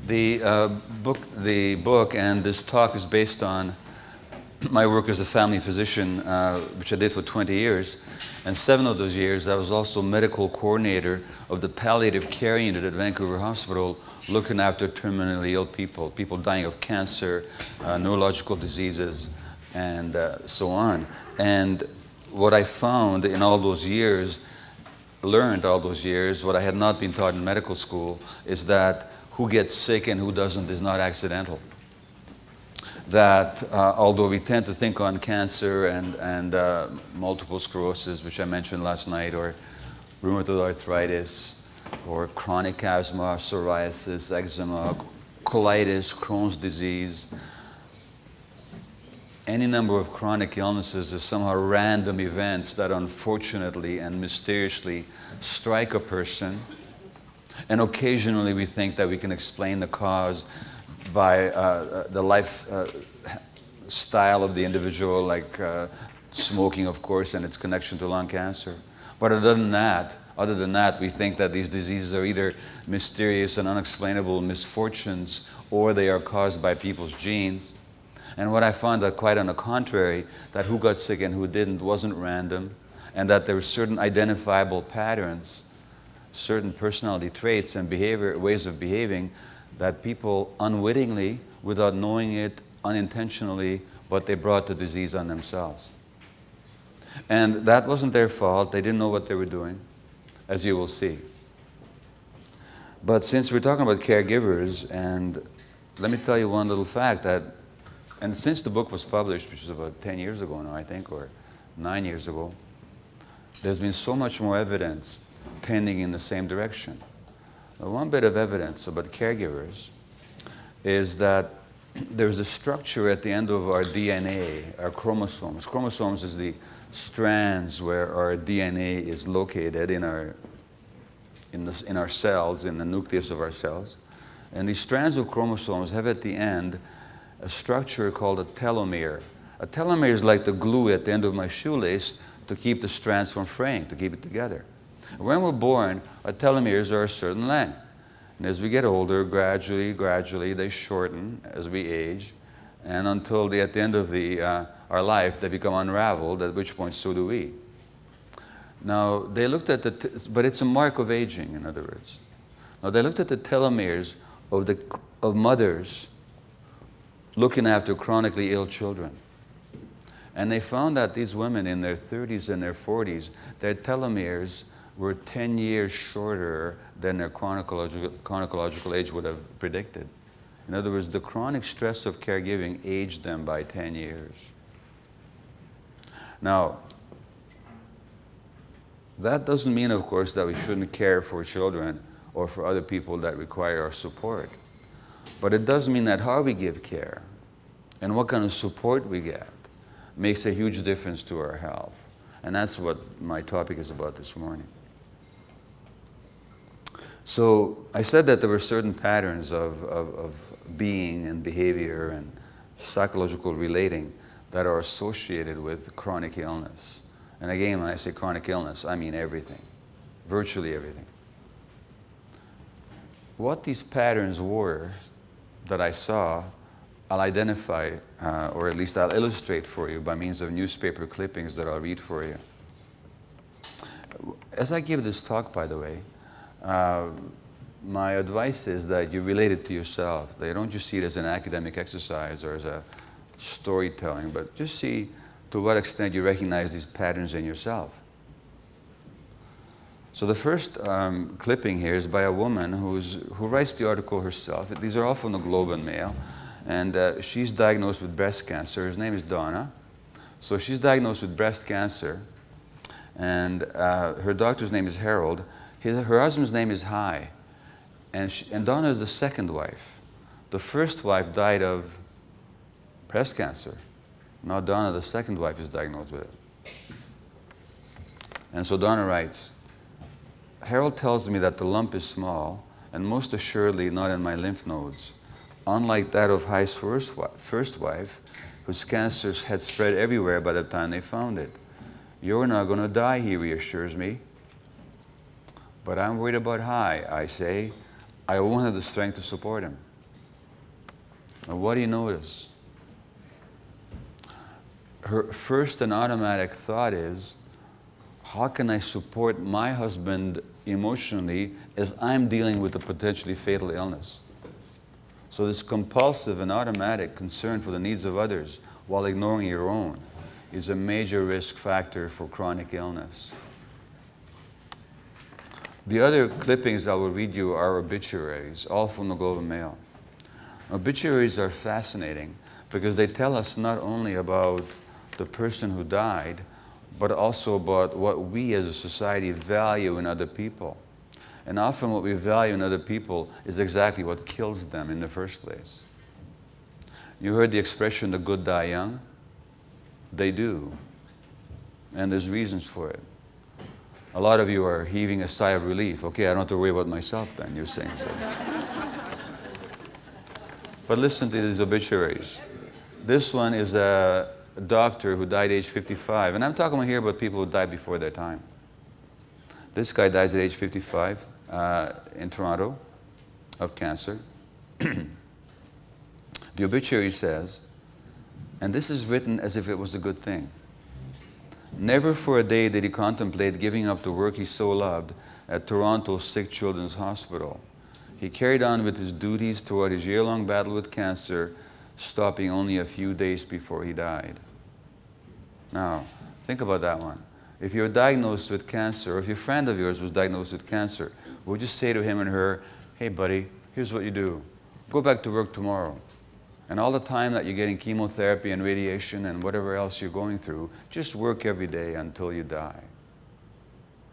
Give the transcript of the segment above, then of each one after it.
The book and this talk is based on my work as a family physician, which I did for 20 years. And 7 of those years, I was also medical coordinator of the palliative care unit at Vancouver Hospital, looking after terminally ill people, people dying of cancer, neurological diseases, and so on. And what I found in all those years, learned all those years, what I had not been taught in medical school, is that who gets sick and who doesn't is not accidental. That although we tend to think on cancer and multiple sclerosis, which I mentioned last night, or rheumatoid arthritis, or chronic asthma, psoriasis, eczema, colitis, Crohn's disease, any number of chronic illnesses is somehow random events that unfortunately and mysteriously strike a person. And occasionally we think that we can explain the cause by the lifestyle of the individual, like smoking, of course, and its connection to lung cancer. But other than that, we think that these diseases are either mysterious and unexplainable misfortunes, or they are caused by people's genes. And what I found that quite on the contrary, that who got sick and who didn't wasn't random, and that there were certain identifiable patterns, certain personality traits and behavior, ways of behaving that people unwittingly, without knowing it, unintentionally, but they brought the disease on themselves. And that wasn't their fault. They didn't know what they were doing, as you will see. But since we're talking about caregivers, and let me tell you one little fact that, and since the book was published, which is about 10 years ago now, I think, or 9 years ago, there's been so much more evidence tending in the same direction. One bit of evidence about caregivers is that there's a structure at the end of our DNA, our chromosomes. Chromosomes is the strands where our DNA is located in our cells, in the nucleus of our cells. And these strands of chromosomes have at the end a structure called a telomere. A telomere is like the glue at the end of my shoelace to keep the strands from fraying, to keep it together. When we're born, our telomeres are a certain length. And as we get older, gradually, they shorten as we age. And until at the end of our life, they become unraveled, at which point so do we. Now, they looked at but it's a mark of aging, in other words. Now, they looked at the telomeres of mothers looking after chronically ill children. And they found that these women in their 30s and their 40s, their telomeres were 10 years shorter than their chronological age would have predicted. In other words, the chronic stress of caregiving aged them by 10 years. Now, that doesn't mean, of course, that we shouldn't care for children or for other people that require our support. But it does mean that how we give care and what kind of support we get makes a huge difference to our health. And that's what my topic is about this morning. So I said that there were certain patterns of being and behavior and psychological relating that are associated with chronic illness. And again, when I say chronic illness, I mean everything, virtually everything. What these patterns were that I saw, I'll identify, or at least I'll illustrate for you by means of newspaper clippings that I'll read for you. As I give this talk, by the way, my advice is that you relate it to yourself. That you don't just see it as an academic exercise or as a storytelling, but just see to what extent you recognize these patterns in yourself. So the first clipping here is by a woman who writes the article herself. These are all from the Globe and Mail. And she's diagnosed with breast cancer. Her name is Donna. So she's diagnosed with breast cancer. And her doctor's name is Harold. Her husband's name is Hai. And Donna is the second wife. The first wife died of breast cancer. Now Donna, the second wife, is diagnosed with it. And so Donna writes, Harold tells me that the lump is small and most assuredly not in my lymph nodes, unlike that of Hai's first wife, whose cancer had spread everywhere by the time they found it. You're not going to die, he reassures me. But I'm worried about Hai, I say. I won't have the strength to support him. And what do you notice? Her first and automatic thought is, how can I support my husband emotionally as I'm dealing with a potentially fatal illness? So this compulsive and automatic concern for the needs of others while ignoring your own is a major risk factor for chronic illness. The other clippings I will read you are obituaries, all from the Globe and Mail. Obituaries are fascinating because they tell us not only about the person who died, but also about what we as a society value in other people. And often what we value in other people is exactly what kills them in the first place. You heard the expression, the good die young? They do. And there's reasons for it. A lot of you are heaving a sigh of relief. Okay, I don't have to worry about myself then, you're saying so. But listen to these obituaries. This one is a doctor who died age 55. And I'm talking here about people who died before their time. This guy dies at age 55 in Toronto of cancer. The obituary says, and this is written as if it was a good thing, never for a day did he contemplate giving up the work he so loved at Toronto's Sick Children's Hospital. He carried on with his duties throughout his year-long battle with cancer, stopping only a few days before he died. Now, think about that one. If you're diagnosed with cancer, or if a friend of yours was diagnosed with cancer, would you say to him and her, hey buddy, here's what you do. Go back to work tomorrow. And all the time that you're getting chemotherapy and radiation and whatever else you're going through, just work every day until you die.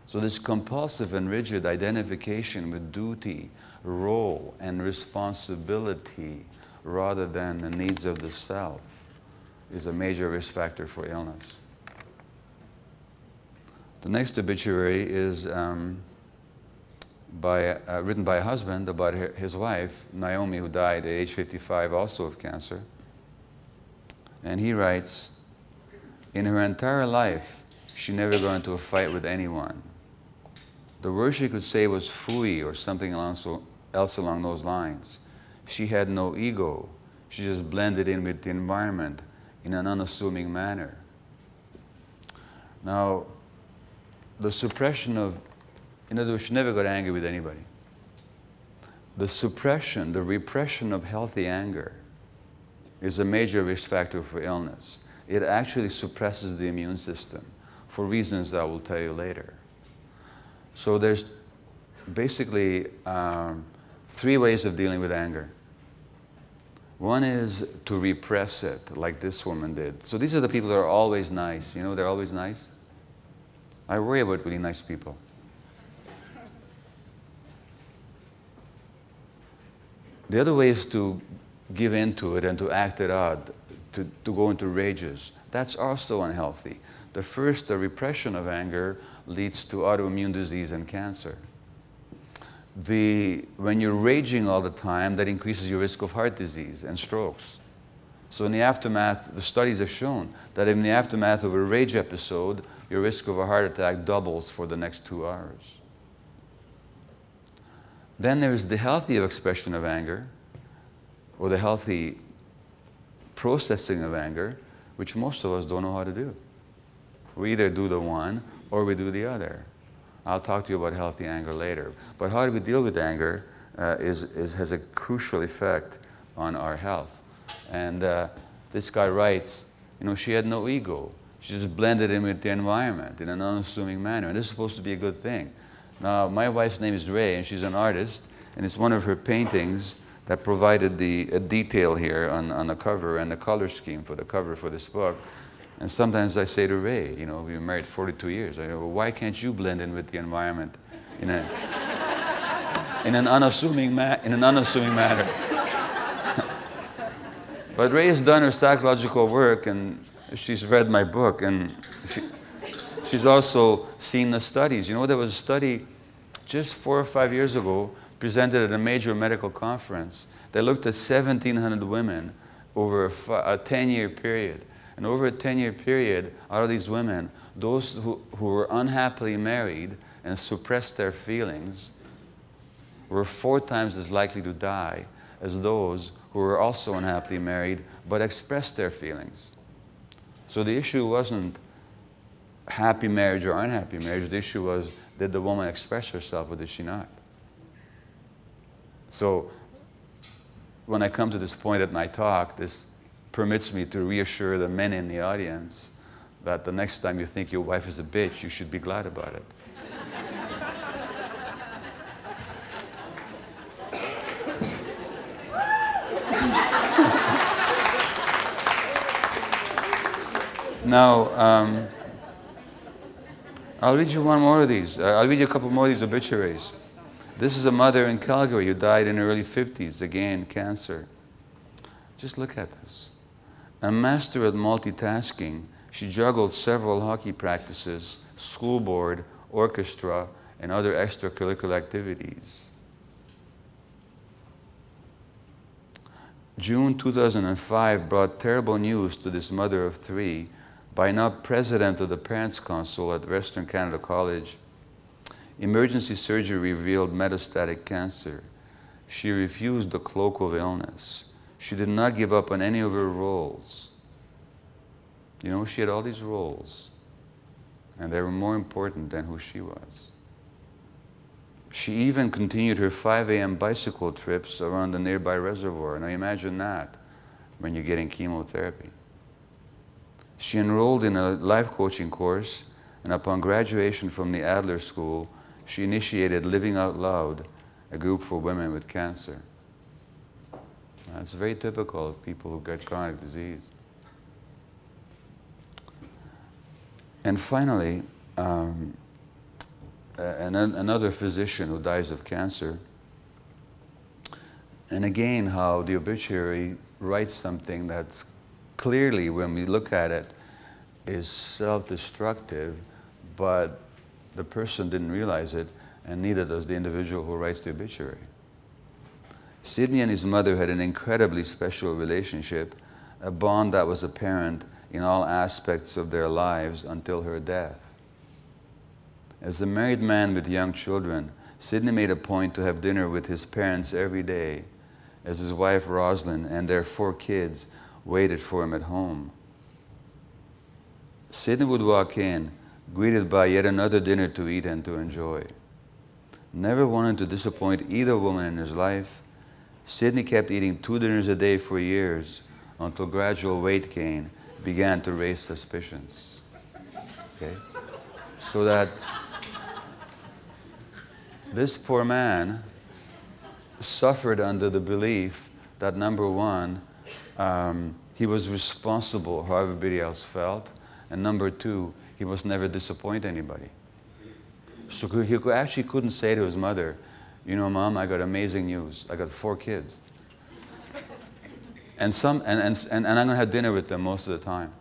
So this compulsive and rigid identification with duty, role, and responsibility rather than the needs of the self is a major risk factor for illness. The next obituary is written by a husband about his wife, Naomi, who died at age 55 also of cancer. And he writes, in her entire life, she never got into a fight with anyone. The worst she could say was phooey or something else along those lines. She had no ego. She just blended in with the environment in an unassuming manner. Now, the suppression of, in other words, she never got angry with anybody. The suppression, the repression of healthy anger is a major risk factor for illness. It actually suppresses the immune system for reasons that I will tell you later. So there's basically 3 ways of dealing with anger. One is to repress it, like this woman did. So these are the people that are always nice. You know, they're always nice. I worry about really nice people. The other way is to give in to it and to act it out, to go into rages. That's also unhealthy. The first, the repression of anger, leads to autoimmune disease and cancer. When you're raging all the time, that increases your risk of heart disease and strokes. So in the aftermath, the studies have shown that in the aftermath of a rage episode, your risk of a heart attack doubles for the next 2 hours. Then there's the healthy expression of anger, or the healthy processing of anger, which most of us don't know how to do. We either do the one or we do the other. I'll talk to you about healthy anger later. But how do we deal with anger has a crucial effect on our health. And this guy writes, you know, she had no ego. She just blended in with the environment in an unassuming manner. And this is supposed to be a good thing. Now, my wife's name is Ray, and she's an artist, and it's one of her paintings that provided the detail here on the cover and the color scheme for the cover for this book. And sometimes I say to Ray, you know, we were married 42 years. I go, well, why can't you blend in with the environment in an unassuming manner? But Ray has done her psychological work, and she's read my book, and she's also seen the studies. You know, there was a study just 4 or 5 years ago presented at a major medical conference that looked at 1,700 women over a 10-year period. And over a 10-year period, out of these women, those who were unhappily married and suppressed their feelings were 4 times as likely to die as those who were also unhappily married, but expressed their feelings. So the issue wasn't happy marriage or unhappy marriage. The issue was, did the woman express herself or did she not? So when I come to this point at my talk, this permits me to reassure the men in the audience that the next time you think your wife is a bitch, you should be glad about it. Now, I'll read you one more of these. I'll read you a couple more of these obituaries. This is a mother in Calgary who died in her early 50s, again, cancer. Just look at this. A master at multitasking, she juggled several hockey practices, school board, orchestra, and other extracurricular activities. June 2005 brought terrible news to this mother of three, by now president of the Parents' Council at Western Canada College. Emergency surgery revealed metastatic cancer. She refused the cloak of illness. She did not give up on any of her roles. You know, she had all these roles, and they were more important than who she was. She even continued her 5 a.m. bicycle trips around the nearby reservoir. Now imagine that when you're getting chemotherapy. She enrolled in a life coaching course, and upon graduation from the Adler School, she initiated Living Out Loud, a group for women with cancer. That's very typical of people who get chronic disease. And finally, another physician who dies of cancer. And again, how the obituary writes something that's clearly, when we look at it, is self-destructive, but the person didn't realize it, and neither does the individual who writes the obituary. Sidney and his mother had an incredibly special relationship, a bond that was apparent in all aspects of their lives until her death. As a married man with young children, Sidney made a point to have dinner with his parents every day, as his wife Rosalind and their 4 kids waited for him at home. Sidney would walk in, greeted by yet another dinner to eat and to enjoy. Never wanting to disappoint either woman in his life, Sidney kept eating 2 dinners a day for years until gradual weight gain began to raise suspicions. Okay? So that this poor man suffered under the belief that, number one, he was responsible how everybody else felt, and number 2, he must never disappoint anybody. So he actually couldn't say to his mother, you know, Mom, I got amazing news. I got 4 kids. And I'm going to have dinner with them most of the time.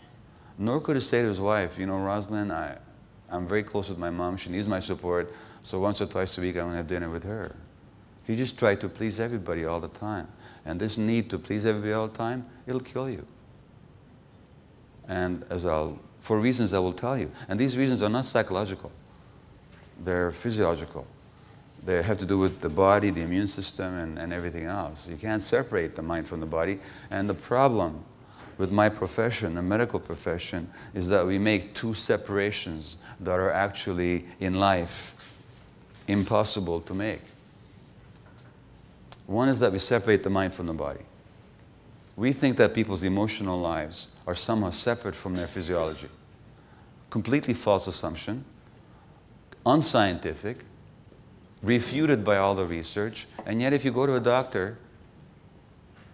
Nor could he say to his wife, you know, Rosalind, I'm very close with my mom. She needs my support. So once or twice a week, I'm going to have dinner with her. He just tried to please everybody all the time. And this need to please everybody all the time, it'll kill you. And for reasons I will tell you. And these reasons are not psychological. They're physiological. They have to do with the body, the immune system, and everything else. You can't separate the mind from the body. And the problem with my profession, the medical profession, is that we make 2 separations that are actually, in life, impossible to make. One is that we separate the mind from the body. We think that people's emotional lives are somehow separate from their physiology. Completely false assumption, unscientific, refuted by all the research, and yet if you go to a doctor,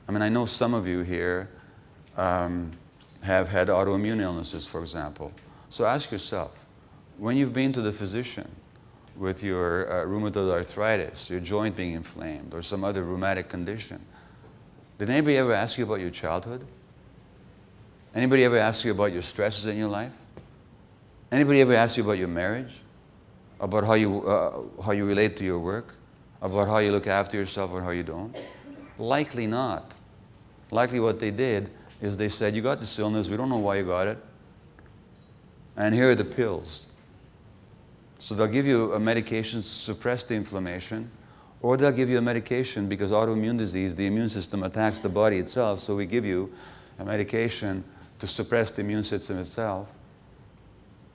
I mean, I know some of you here have had autoimmune illnesses, for example. So ask yourself, when you've been to the physician with your rheumatoid arthritis, your joint being inflamed, or some other rheumatic condition, did anybody ever ask you about your childhood? Anybody ever ask you about your stresses in your life? Anybody ever ask you about your marriage? About how you relate to your work? About how you look after yourself or how you don't? Likely not. Likely what they did is they said, you got this illness, we don't know why you got it, and here are the pills. So they'll give you a medication to suppress the inflammation, Or they'll give you a medication because autoimmune disease, the immune system attacks the body itself, so we give you a medication to suppress the immune system itself.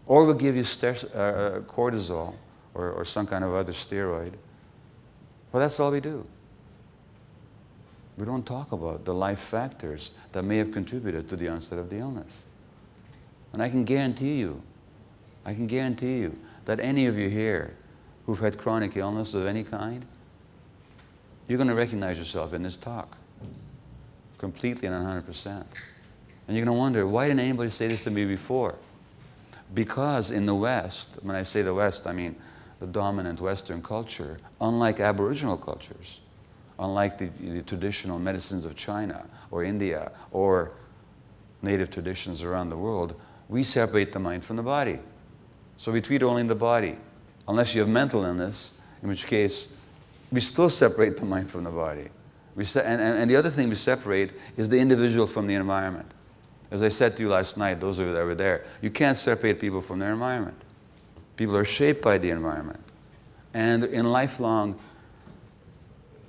Or we'll give you cortisol or some kind of other steroid. Well, that's all we do. We don't talk about the life factors that may have contributed to the onset of the illness. And I can guarantee you that any of you here who've had chronic illness of any kind, you're going to recognize yourself in this talk completely and 100%. And you're going to wonder, why didn't anybody say this to me before? Because in the West, when I say the West, I mean the dominant Western culture, unlike Aboriginal cultures, unlike the traditional medicines of China or India or native traditions around the world, we separate the mind from the body. So we treat only the body, unless you have mental illness, in which case we still separate the mind from the body. And the other thing we separate is the individual from the environment. As I said to you last night, those of you that were there, you can't separate people from their environment. People are shaped by the environment. And in lifelong,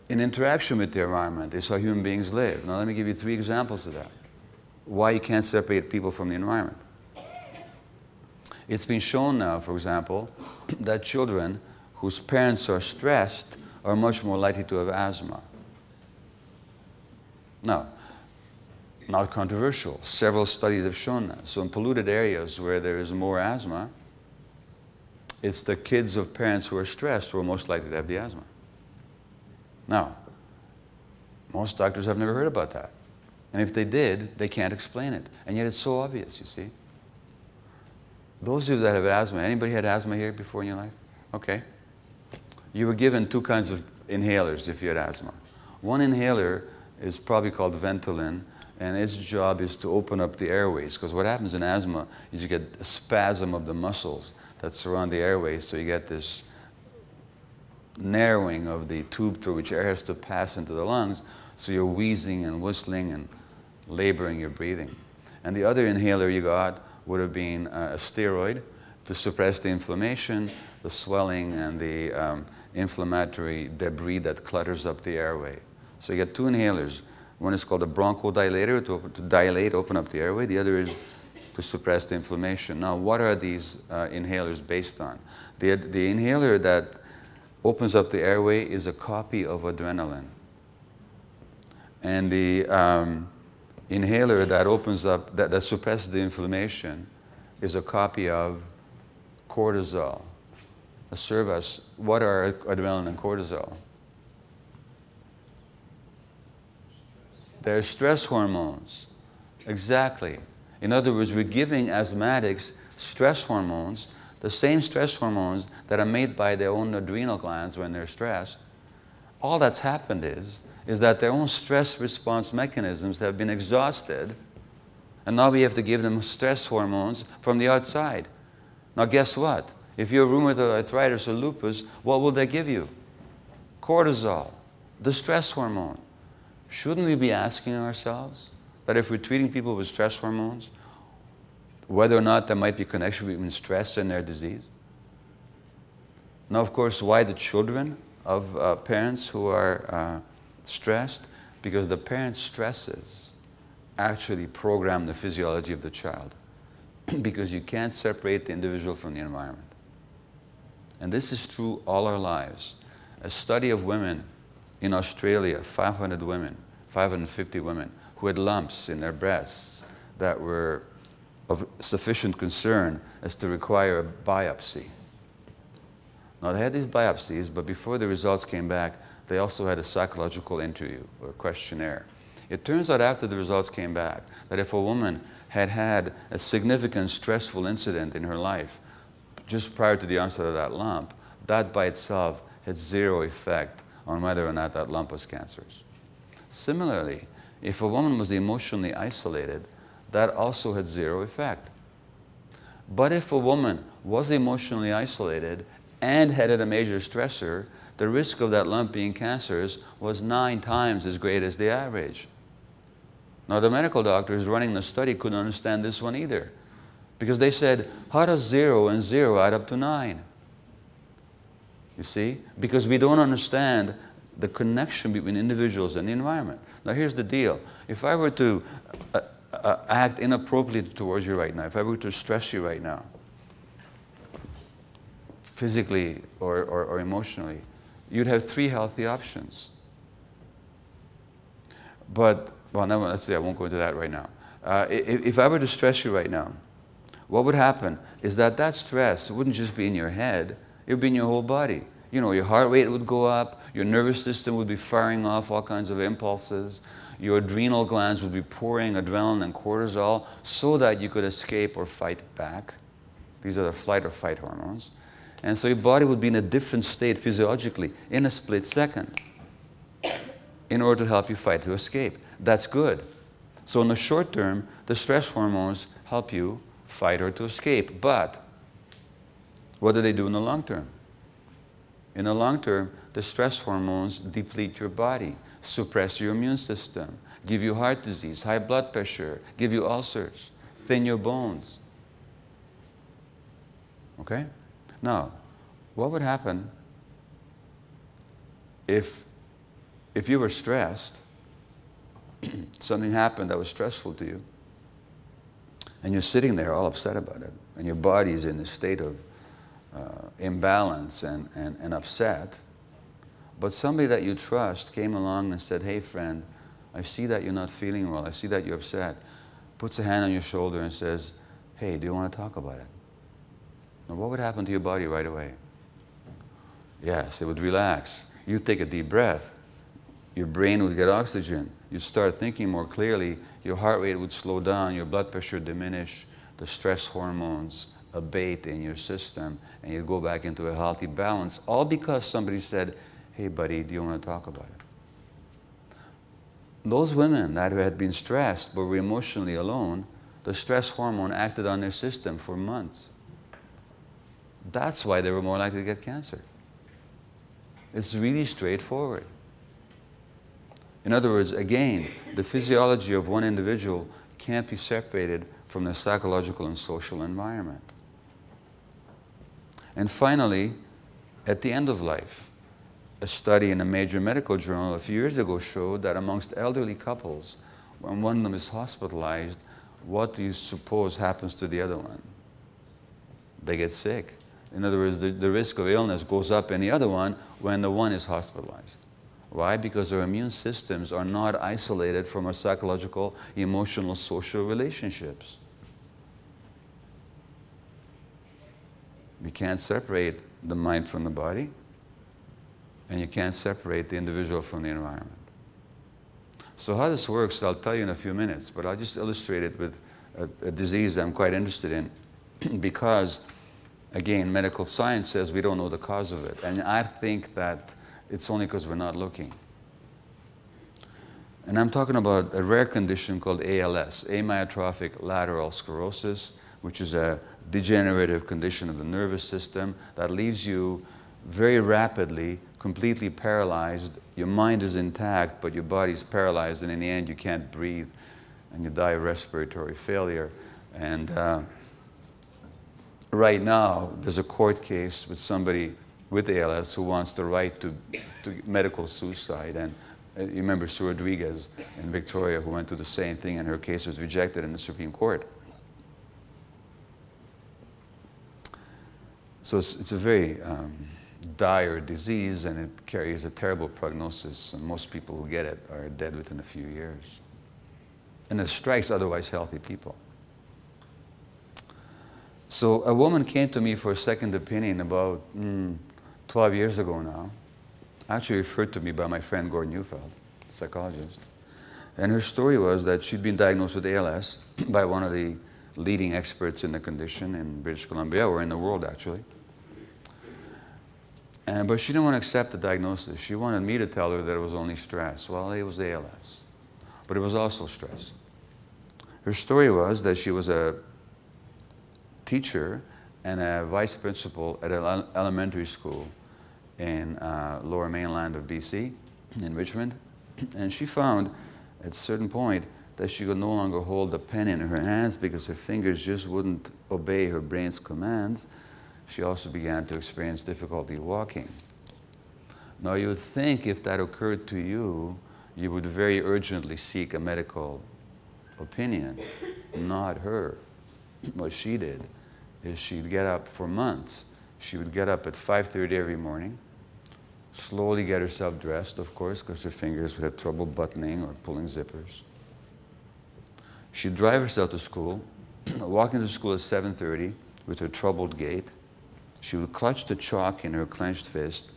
in interaction with the environment, is how human beings live. Now let me give you 3 examples of that. Why you can't separate people from the environment. It's been shown now, for example, that children whose parents are stressed are much more likely to have asthma. Now, not controversial. Several studies have shown that. So in polluted areas where there is more asthma, it's the kids of parents who are stressed who are most likely to have the asthma. Now, most doctors have never heard about that. And if they did, they can't explain it. And yet it's so obvious, you see. Those of you that have asthma, anybody had asthma here before in your life? Okay. You were given 2 kinds of inhalers if you had asthma. One inhaler is probably called Ventolin, and its job is to open up the airways, because what happens in asthma is you get a spasm of the muscles that surround the airways, so you get this narrowing of the tube through which air has to pass into the lungs, so you're wheezing and whistling and laboring your breathing. And the other inhaler you got would have been a steroid to suppress the inflammation, the swelling, and the inflammatory debris that clutters up the airway. So you get 2 inhalers. One is called a bronchodilator to dilate, open up the airway. The other is to suppress the inflammation. Now, what are these inhalers based on? The inhaler that opens up the airway is a copy of adrenaline. And the inhaler that opens up, that suppresses the inflammation is a copy of cortisol. Serve us, what are adrenaline and cortisol? They're stress hormones. Exactly. In other words, we're giving asthmatics stress hormones, the same stress hormones that are made by their own adrenal glands when they're stressed. All that's happened is that their own stress response mechanisms have been exhausted, and now we have to give them stress hormones from the outside. Now guess what? If you have rheumatoid arthritis or lupus, what will they give you? Cortisol, the stress hormone. Shouldn't we be asking ourselves that if we're treating people with stress hormones, whether or not there might be a connection between stress and their disease? Now, of course, why the children of parents who are stressed? Because the parents' stresses actually program the physiology of the child. Because you can't separate the individual from the environment. And this is true all our lives. A study of women in Australia, 500 women, 550 women, who had lumps in their breasts that were of sufficient concern as to require a biopsy. Now, they had these biopsies, but before the results came back, they also had a psychological interview or questionnaire. It turns out after the results came back that if a woman had had a significant stressful incident in her life just prior to the onset of that lump, that by itself had 0 effect on whether or not that lump was cancerous. Similarly, if a woman was emotionally isolated, that also had 0 effect. But if a woman was emotionally isolated and had a major stressor, the risk of that lump being cancerous was 9 times as great as the average. Now, the medical doctors running the study couldn't understand this one either, because they said, how does 0 and 0 add up to 9? You see? Because we don't understand the connection between individuals and the environment. Now here's the deal. If I were to act inappropriately towards you right now, if I were to stress you right now, physically or emotionally, you'd have 3 healthy options. But, well, no, let's see, I won't go into that right now. If I were to stress you right now, what would happen is that that stress wouldn't just be in your head, it would be in your whole body. You know, your heart rate would go up, your nervous system would be firing off all kinds of impulses, your adrenal glands would be pouring adrenaline and cortisol so that you could escape or fight back. These are the flight or fight hormones. And so your body would be in a different state physiologically in a split second in order to help you fight to escape. That's good. So in the short term, the stress hormones help you fight or to escape. But what do they do in the long term? In the long term, the stress hormones deplete your body, suppress your immune system, give you heart disease, high blood pressure, give you ulcers, thin your bones. Okay? Now, what would happen if you were stressed, something happened that was stressful to you, and you're sitting there all upset about it, and your body's in a state of imbalance and upset, but somebody that you trust came along and said, hey friend, I see that you're not feeling well, I see that you're upset, puts a hand on your shoulder and says, hey, do you want to talk about it? Now what would happen to your body right away? Yes, it would relax. You'd take a deep breath. Your brain would get oxygen. You'd start thinking more clearly. Your heart rate would slow down. Your blood pressure diminish. The stress hormones abate in your system. And you'd go back into a healthy balance. All because somebody said, hey buddy, do you want to talk about it? Those women that had been stressed but were emotionally alone, the stress hormone acted on their system for months. That's why they were more likely to get cancer. It's really straightforward. In other words, again, the physiology of one individual can't be separated from the psychological and social environment. And finally, at the end of life, a study in a major medical journal a few years ago showed that amongst elderly couples, when one of them is hospitalized, what do you suppose happens to the other one? They get sick. In other words, the risk of illness goes up in the other one when the one is hospitalized. Why? Because our immune systems are not isolated from our psychological, emotional, social relationships. We can't separate the mind from the body, and you can't separate the individual from the environment. So how this works, I'll tell you in a few minutes, but I'll just illustrate it with a disease I'm quite interested in because, again, medical science says we don't know the cause of it, and I think that it's only because we're not looking. And I'm talking about a rare condition called ALS, amyotrophic lateral sclerosis, which is a degenerative condition of the nervous system that leaves you very rapidly completely paralyzed. Your mind is intact, but your body's paralyzed, and in the end you can't breathe, and you die of respiratory failure. And right now, there's a court case with somebody with ALS who wants the right to medical suicide. And you remember Sue Rodriguez in Victoria who went through the same thing, and her case was rejected in the Supreme Court. So it's a very dire disease, and it carries a terrible prognosis, and most people who get it are dead within a few years. And it strikes otherwise healthy people. So a woman came to me for a second opinion about 12 years ago now, actually referred to me by my friend Gordon Neufeld, psychologist. And her story was that she'd been diagnosed with ALS by one of the leading experts in the condition in British Columbia, or in the world actually. But she didn't want to accept the diagnosis. She wanted me to tell her that it was only stress. Well, it was ALS, but it was also stress. Her story was that she was a teacher and a vice principal at an elementary school in lower mainland of BC, in Richmond. And she found at a certain point that she could no longer hold the pen in her hands because her fingers just wouldn't obey her brain's commands. She also began to experience difficulty walking. Now you would think if that occurred to you, you would very urgently seek a medical opinion. Not her. What she did is she'd get up for months. She would get up at 5:30 every morning, slowly get herself dressed, of course, because her fingers would have trouble buttoning or pulling zippers. She'd drive herself to school, walk into school at 7:30 with her troubled gait. She would clutch the chalk in her clenched fist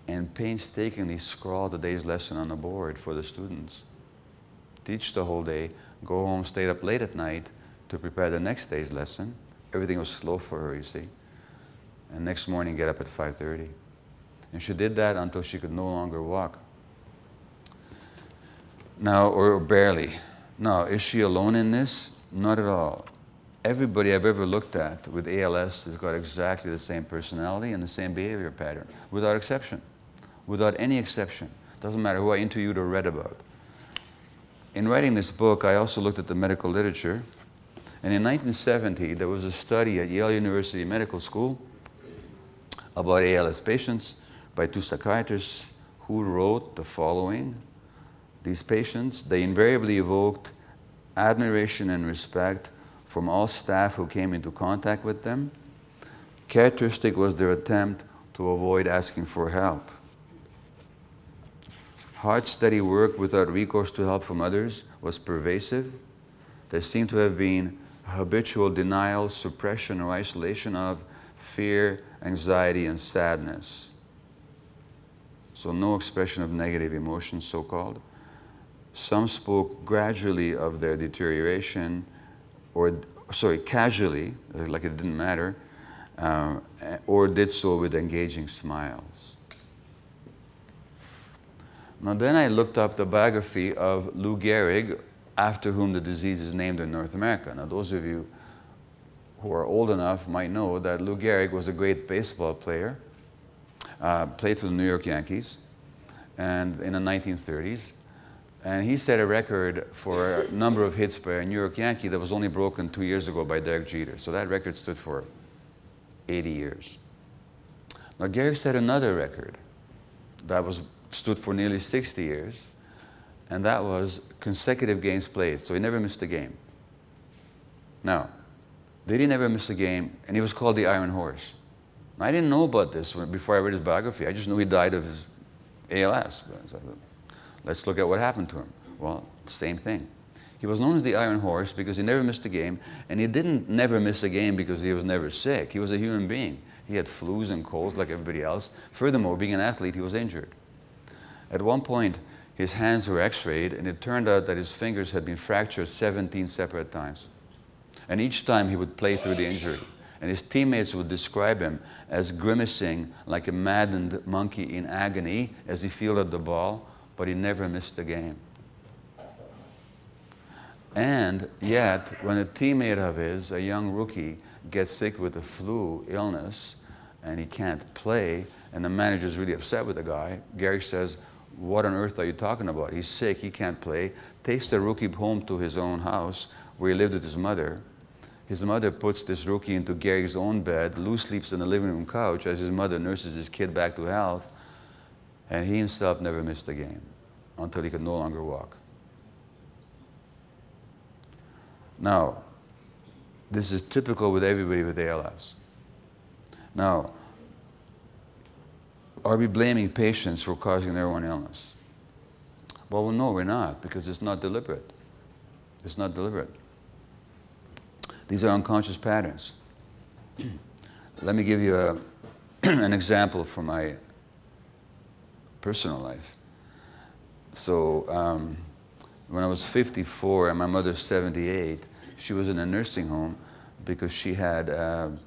and painstakingly scrawl the day's lesson on the board for the students. Teach the whole day, go home, stay up late at night to prepare the next day's lesson. Everything was slow for her, you see. And next morning, get up at 5:30. And she did that until she could no longer walk. Now, or barely. Now, is she alone in this? Not at all. Everybody I've ever looked at with ALS has got exactly the same personality and the same behavior pattern, without exception. Without any exception. Doesn't matter who I interviewed or read about. In writing this book, I also looked at the medical literature. And in 1970, there was a study at Yale University Medical School about ALS patients by two psychiatrists who wrote the following. These patients, they invariably evoked admiration and respect from all staff who came into contact with them. Characteristic was their attempt to avoid asking for help. Hard, steady work without recourse to help from others was pervasive. There seemed to have been habitual denial, suppression, or isolation of fear, anxiety, and sadness. So no expression of negative emotions, so-called. Some spoke gradually of their deterioration, or, casually, like it didn't matter, or did so with engaging smiles. Now then I looked up the biography of Lou Gehrig, after whom the disease is named in North America. Now those of you who are old enough might know that Lou Gehrig was a great baseball player, played for the New York Yankees and in the 1930s. And he set a record for a number of hits by a New York Yankee that was only broken 2 years ago by Derek Jeter. So that record stood for 80 years. Now Gehrig set another record that stood for nearly 60 years, and that was consecutive games played. So he never missed a game. Now, did he never miss a game? And he was called the Iron Horse. Now, I didn't know about this before I read his biography. I just knew he died of his ALS. So, let's look at what happened to him. Well, same thing. He was known as the Iron Horse because he never missed a game, and he didn't never miss a game because he was never sick. He was a human being. He had flus and colds like everybody else. Furthermore, being an athlete, he was injured. At one point, his hands were x-rayed, and it turned out that his fingers had been fractured 17 separate times. And each time he would play through the injury. And his teammates would describe him as grimacing like a maddened monkey in agony as he fielded the ball, but he never missed a game. And yet, when a teammate of his, a young rookie, gets sick with a flu illness, and he can't play, and the manager's really upset with the guy, Gehrig says, "What on earth are you talking about? He's sick, he can't play." Takes the rookie home to his own house, where he lived with his mother. His mother puts this rookie into Gehrig's own bed. Lou sleeps on the living room couch as his mother nurses his kid back to health. And he himself never missed a game until he could no longer walk. Now, this is typical with everybody with ALS. Now, are we blaming patients for causing their own illness? Well, no, we're not, because it's not deliberate. It's not deliberate. These are unconscious patterns. Let me give you an example from my personal life. So when I was 54 and my mother's 78, she was in a nursing home because she had a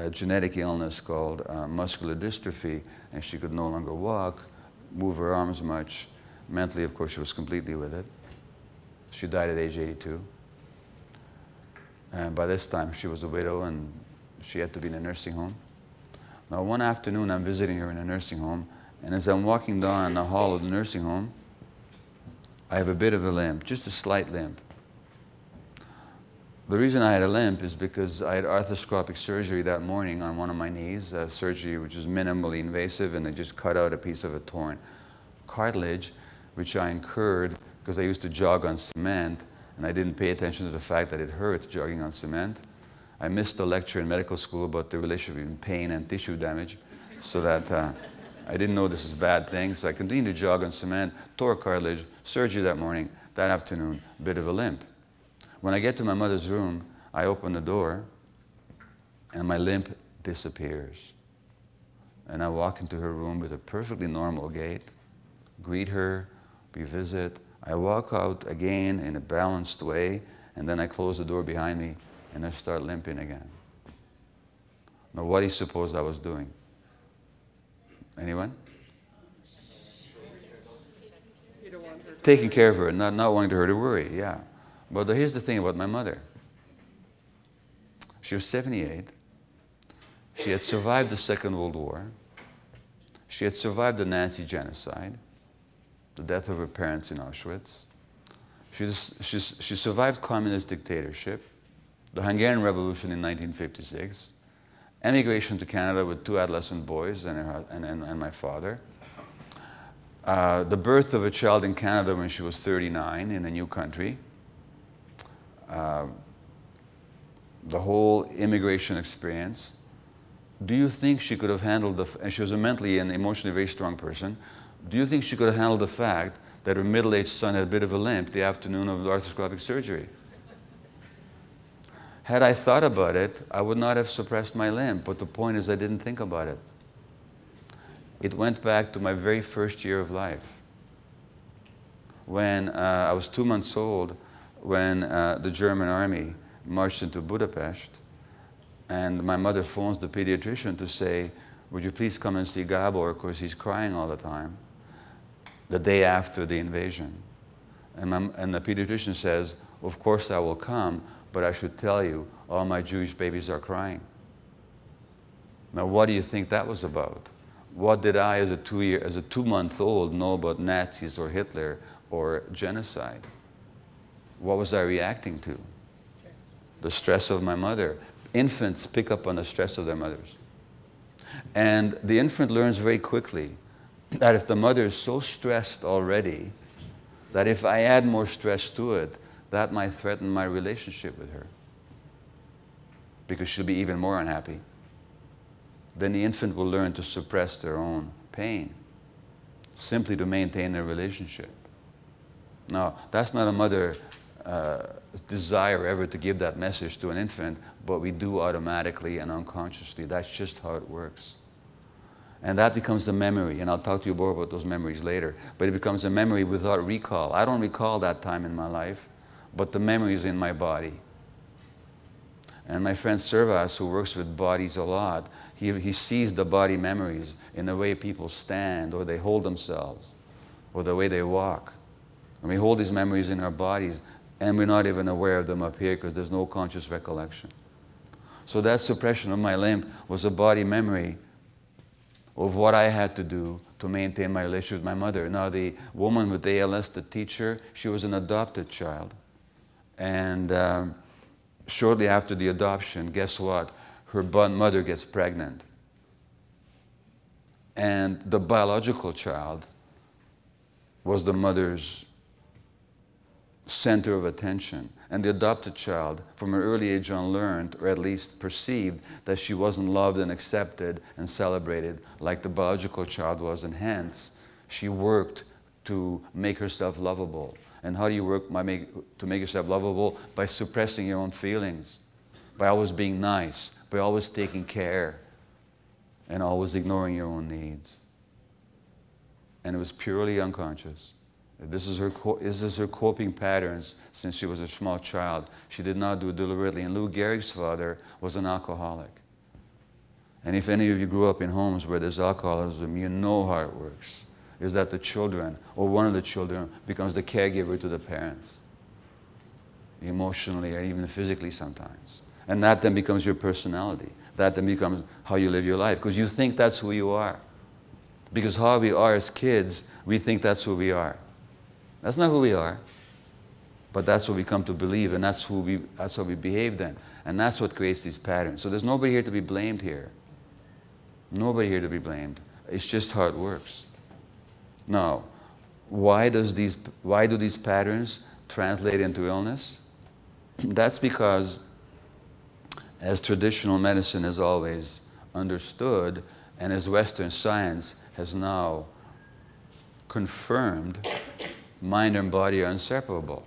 genetic illness called muscular dystrophy, and she could no longer walk, move her arms much. Mentally, of course, she was completely with it. She died at age 82. And by this time, she was a widow, and she had to be in a nursing home. Now, one afternoon, I'm visiting her in a nursing home, and as I'm walking down the hall of the nursing home, I have a bit of a limp, just a slight limp. The reason I had a limp is because I had arthroscopic surgery that morning on one of my knees, surgery which was minimally invasive, and they just cut out a piece of a torn cartilage, which I incurred because I used to jog on cement, and I didn't pay attention to the fact that it hurt jogging on cement. I missed a lecture in medical school about the relationship between pain and tissue damage, so that I didn't know this is a bad thing, so I continued to jog on cement, tore cartilage, surgery that morning, that afternoon, a bit of a limp. When I get to my mother's room, I open the door, and my limp disappears. And I walk into her room with a perfectly normal gait, greet her, we visit. I walk out again in a balanced way, and then I close the door behind me, and I start limping again. Now, what do you suppose I was doing? Anyone? Taking care of her, not wanting her to worry, yeah. But here's the thing about my mother. She was 78. She had survived the Second World War. She had survived the Nazi genocide, the death of her parents in Auschwitz. She survived communist dictatorship, the Hungarian Revolution in 1956, emigration to Canada with 2 adolescent boys and my father, the birth of a child in Canada when she was 39 in a new country, the whole immigration experience. Do you think she could have handled and she was a mentally and emotionally very strong person, do you think she could have handled the fact that her middle-aged son had a bit of a limp the afternoon of the arthroscopic surgery? Had I thought about it, I would not have suppressed my limp, but the point is I didn't think about it. It went back to my very first year of life. When I was 2 months old, when the German army marched into Budapest, and my mother phones the pediatrician to say, would you please come and see Gabor, because he's crying all the time, the day after the invasion. And the pediatrician says, of course I will come, but I should tell you, all my Jewish babies are crying. Now what do you think that was about? What did I, as a 2-month-old, know about Nazis or Hitler or genocide? What was I reacting to? Stress. The stress of my mother. Infants pick up on the stress of their mothers. And the infant learns very quickly that if the mother is so stressed already, that if I add more stress to it, that might threaten my relationship with her, because she'll be even more unhappy. Then the infant will learn to suppress their own pain, simply to maintain their relationship. Now, that's not a mother's desire ever to give that message to an infant, but we do automatically and unconsciously. That's just how it works. And that becomes the memory, and I'll talk to you more about those memories later, but it becomes a memory without recall. I don't recall that time in my life, but the memory is in my body. And my friend Servas, who works with bodies a lot, he sees the body memories in the way people stand, or they hold themselves, or the way they walk. And we hold these memories in our bodies, and we're not even aware of them up here because there's no conscious recollection. So that suppression of my limp was a body memory of what I had to do to maintain my relationship with my mother. Now, the woman with ALS, the teacher, she was an adopted child. And shortly after the adoption, guess what? Her mother gets pregnant. And the biological child was the mother's center of attention. And the adopted child, from an early age on, learned, or at least perceived, that she wasn't loved and accepted and celebrated like the biological child was, and hence she worked to make herself lovable. And how do you work to make yourself lovable? By suppressing your own feelings, by always being nice, by always taking care, and always ignoring your own needs. And it was purely unconscious. This is her coping patterns since she was a small child. She did not do it deliberately. And Lou Gehrig's father was an alcoholic. And if any of you grew up in homes where there's alcoholism, you know how it works. Is that the children, or one of the children, becomes the caregiver to the parents, emotionally or even physically sometimes. And that then becomes your personality. That then becomes how you live your life, because you think that's who you are. Because how we are as kids, we think that's who we are. That's not who we are. But that's what we come to believe, and that's how we behave then. And that's what creates these patterns. So there's nobody here to be blamed here. Nobody here to be blamed. It's just how it works. Now, why do these patterns translate into illness? That's because, as traditional medicine has always understood, and as Western science has now confirmed, mind and body are inseparable.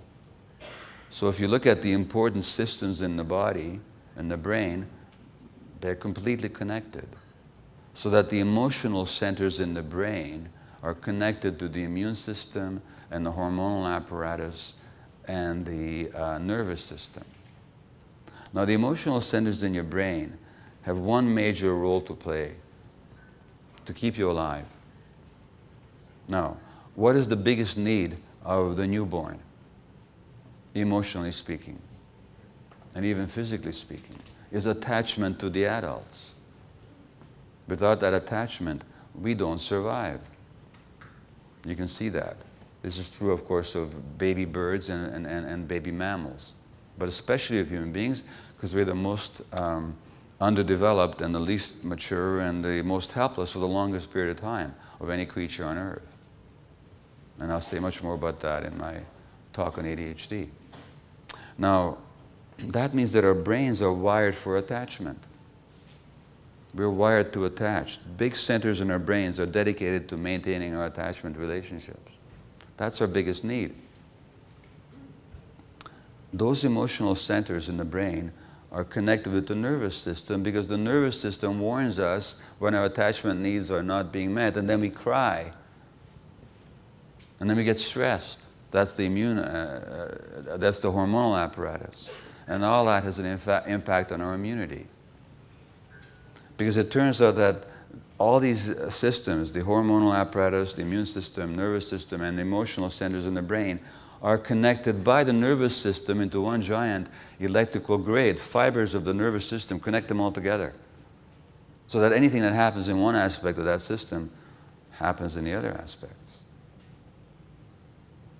So if you look at the important systems in the body and the brain, they're completely connected. So that the emotional centers in the brain are connected to the immune system and the hormonal apparatus and the nervous system. Now, the emotional centers in your brain have one major role to play to keep you alive. Now, what is the biggest need of the newborn, emotionally speaking, and even physically speaking? Is attachment to the adults. Without that attachment, we don't survive. You can see that. This is true, of course, of baby birds and baby mammals, but especially of human beings, because we're the most underdeveloped and the least mature and the most helpless for the longest period of time of any creature on Earth. And I'll say much more about that in my talk on ADHD. Now, that means that our brains are wired for attachment. We're wired to attach. Big centers in our brains are dedicated to maintaining our attachment relationships. That's our biggest need. Those emotional centers in the brain are connected with the nervous system because the nervous system warns us when our attachment needs are not being met, and then we cry. And then we get stressed. That's the that's the hormonal apparatus. And all that has an impact on our immunity. Because it turns out that all these systems, the hormonal apparatus, the immune system, nervous system, and the emotional centers in the brain, are connected by the nervous system into one giant electrical grid. Fibers of the nervous system connect them all together. So that anything that happens in one aspect of that system happens in the other aspects.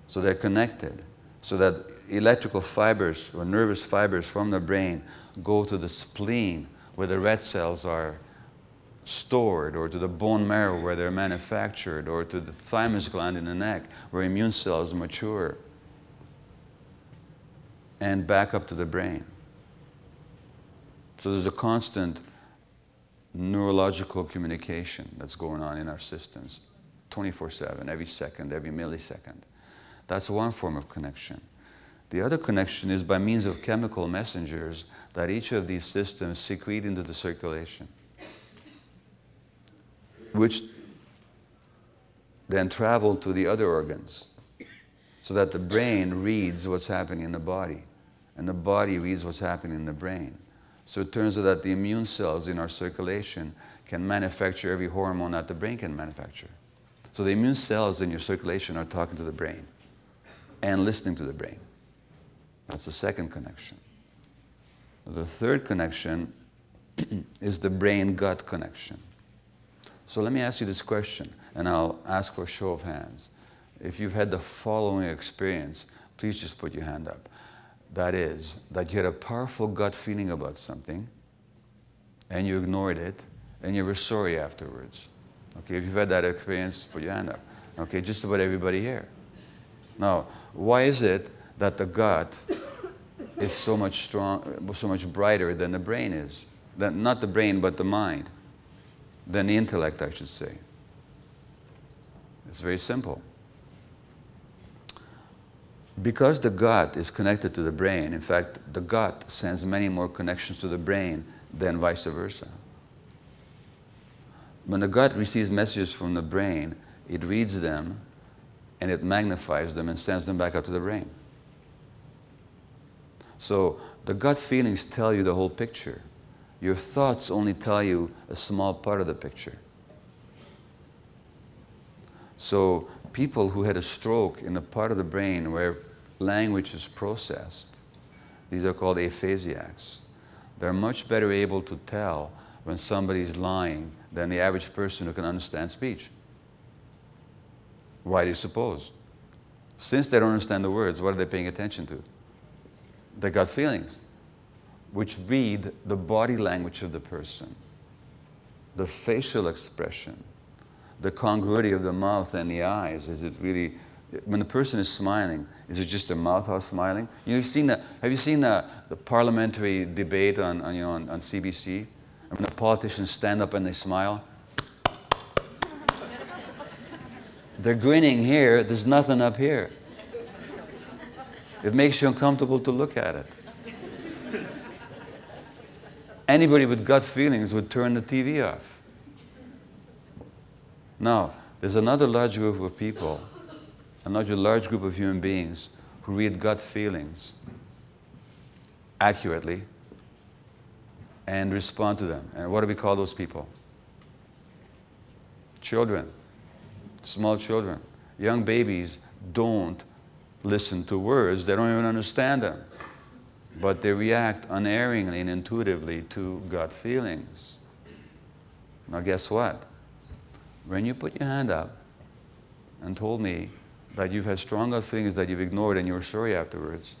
So they're connected. So that electrical fibers or nervous fibers from the brain go to the spleen, where the red cells are stored, or to the bone marrow where they're manufactured, or to the thymus gland in the neck where immune cells mature, and back up to the brain. So there's a constant neurological communication that's going on in our systems 24/7, every second, every millisecond. That's one form of connection. The other connection is by means of chemical messengers that each of these systems secrete into the circulation, which then travel to the other organs, so that the brain reads what's happening in the body, and the body reads what's happening in the brain. So it turns out that the immune cells in our circulation can manufacture every hormone that the brain can manufacture. So the immune cells in your circulation are talking to the brain and listening to the brain. That's the second connection. The third connection is the brain-gut connection. So let me ask you this question, and I'll ask for a show of hands. If you've had the following experience, please just put your hand up. That is, that you had a powerful gut feeling about something, and you ignored it, and you were sorry afterwards. Okay, if you've had that experience, put your hand up. Okay, just about everybody here. Now, why is it that the gut is so much brighter than the brain is? Not the brain, but the mind. Than the intellect, I should say. It's very simple. Because the gut is connected to the brain, in fact, the gut sends many more connections to the brain than vice versa. When the gut receives messages from the brain, it reads them, and it magnifies them and sends them back up to the brain. So the gut feelings tell you the whole picture. Your thoughts only tell you a small part of the picture. So people who had a stroke in the part of the brain where language is processed, these are called aphasiacs. They're much better able to tell when somebody's lying than the average person who can understand speech. Why do you suppose? Since they don't understand the words, what are they paying attention to? They got feelings, which read the body language of the person, the facial expression, the congruity of the mouth and the eyes. Is it really, when the person is smiling, is it just their mouth how smiling? You know, have you seen the parliamentary debate on CBC? And when the politicians stand up and they smile? They're grinning here, there's nothing up here. It makes you uncomfortable to look at it. Anybody with gut feelings would turn the TV off. Now, there's another large group of people, another large group of human beings who read gut feelings accurately and respond to them. And what do we call those people? Children, small children. Young babies don't listen to words, they don't even understand them. But they react unerringly and intuitively to gut feelings. Now guess what? When you put your hand up and told me that you've had strong gut feelings that you've ignored and you were sorry afterwards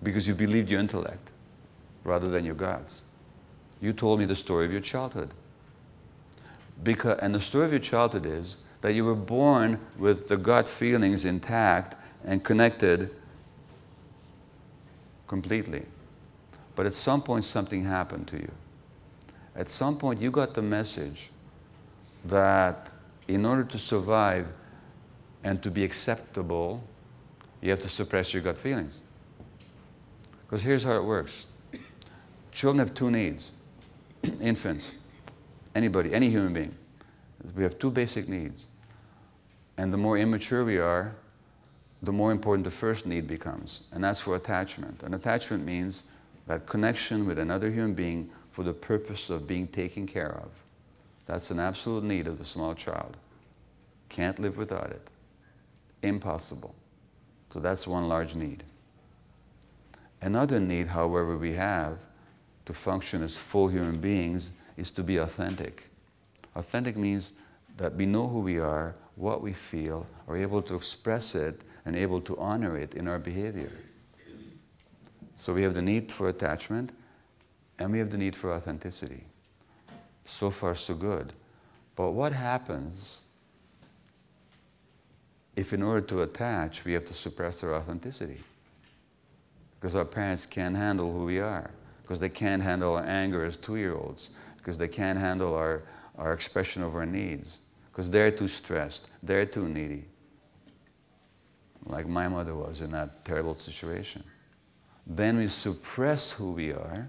because you believed your intellect rather than your guts, you told me the story of your childhood. And the story of your childhood is that you were born with the gut feelings intact and connected completely. But at some point something happened to you. At some point you got the message that in order to survive and to be acceptable, you have to suppress your gut feelings. Because here's how it works. Children have two needs. Infants, anybody, any human being. We have two basic needs. And the more immature we are, the more important the first need becomes. And that's for attachment. And attachment means that connection with another human being for the purpose of being taken care of. That's an absolute need of the small child. Can't live without it. Impossible. So that's one large need. Another need, however, we have to function as full human beings is to be authentic. Authentic means that we know who we are, what we feel, are able to express it, and able to honor it in our behavior. So we have the need for attachment, and we have the need for authenticity. So far, so good. But what happens if in order to attach, we have to suppress our authenticity? Because our parents can't handle who we are, because they can't handle our anger as 2-year-olds, because they can't handle our expression of our needs, because they're too stressed, they're too needy, like my mother was in that terrible situation. Then we suppress who we are,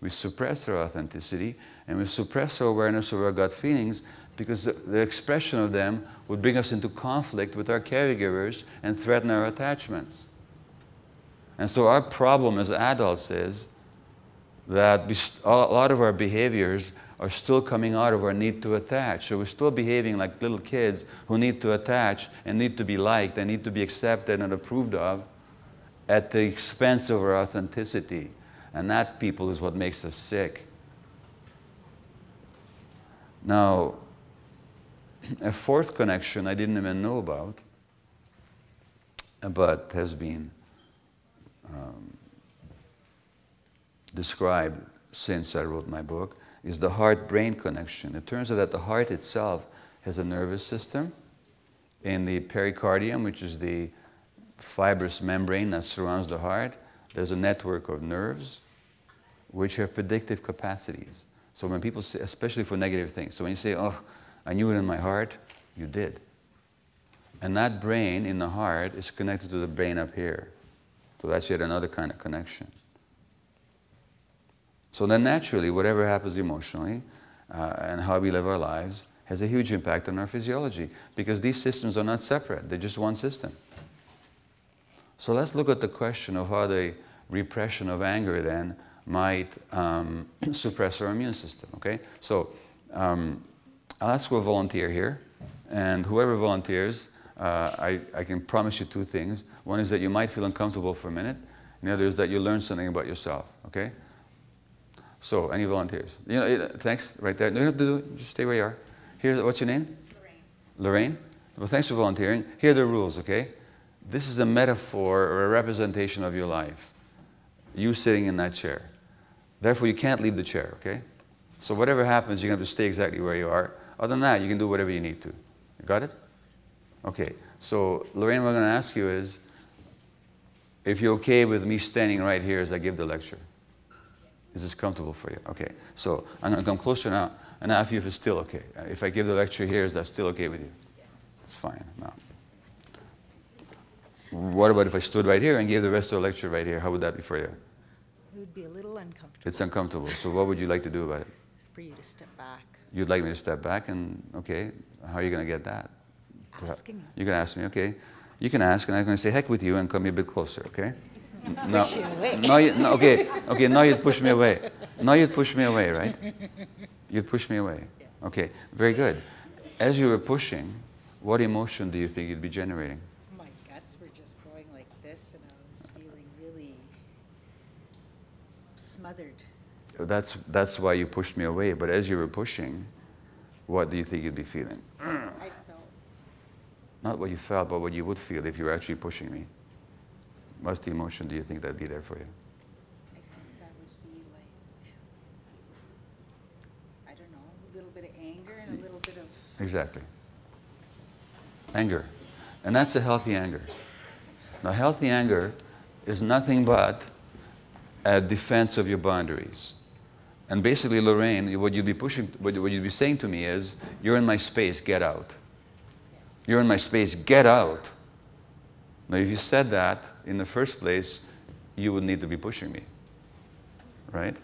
we suppress our authenticity, and we suppress our awareness of our gut feelings because the expression of them would bring us into conflict with our caregivers and threaten our attachments. And so our problem as adults is that a lot of our behaviors are still coming out of our need to attach. So we're still behaving like little kids who need to attach and need to be liked and need to be accepted and approved of at the expense of our authenticity. And that, people, is what makes us sick. Now, a fourth connection I didn't even know about, but has been described since I wrote my book, is the heart-brain connection. It turns out that the heart itself has a nervous system. In the pericardium, which is the fibrous membrane that surrounds the heart, there's a network of nerves which have predictive capacities. So when people say, especially for negative things, so when you say, oh, I knew it in my heart, you did. And that brain in the heart is connected to the brain up here. So that's yet another kind of connection. So then naturally, whatever happens emotionally and how we live our lives has a huge impact on our physiology, because these systems are not separate, they're just one system. So let's look at the question of how the repression of anger then might suppress our immune system, okay? So I'll ask for a volunteer here, and whoever volunteers, I can promise you two things. One is that you might feel uncomfortable for a minute, and the other is that you learn something about yourself, okay? So, any volunteers? You know, thanks, right there. You don't have to do, just stay where you are. Here, what's your name? Lorraine. Lorraine? Well, thanks for volunteering. Here are the rules, okay? This is a metaphor or a representation of your life. You sitting in that chair. Therefore, you can't leave the chair, okay? So whatever happens, you're going to have to stay exactly where you are. Other than that, you can do whatever you need to. You got it? Okay. So, Lorraine, what I'm going to ask you is, if you're okay with me standing right here as I give the lecture. Is this comfortable for you? Okay. So, I'm going to come closer now and ask you if it's still okay. If I give the lecture here, is that still okay with you? Yes. It's fine. No. What about if I stood right here and gave the rest of the lecture right here? How would that be for you? It would be a little uncomfortable. It's uncomfortable. So what would you like to do about it? For you to step back. You'd like me to step back and, okay, how are you going to get that? Asking you. You can ask me, okay. You can ask, and I'm going to say heck with you and come a bit closer, okay? Push you away. No, okay, now you'd push me away. Now you'd push me away, right? You'd push me away. Yes. Okay, very good. As you were pushing, what emotion do you think you'd be generating? My guts were just going like this, and I was feeling really smothered. That's why you pushed me away, but as you were pushing, what do you think you'd be feeling? I felt. Not what you felt, but what you would feel if you were actually pushing me. What's the emotion do you think that'd be there for you? I think that would be like, I don't know, a little bit of anger and a little bit of... Exactly. Anger. And that's a healthy anger. Now, healthy anger is nothing but a defense of your boundaries. And basically, Lorraine, what you'd be saying to me is, you're in my space, get out. You're in my space, get out. Now, if you said that in the first place, you would need to be pushing me, right?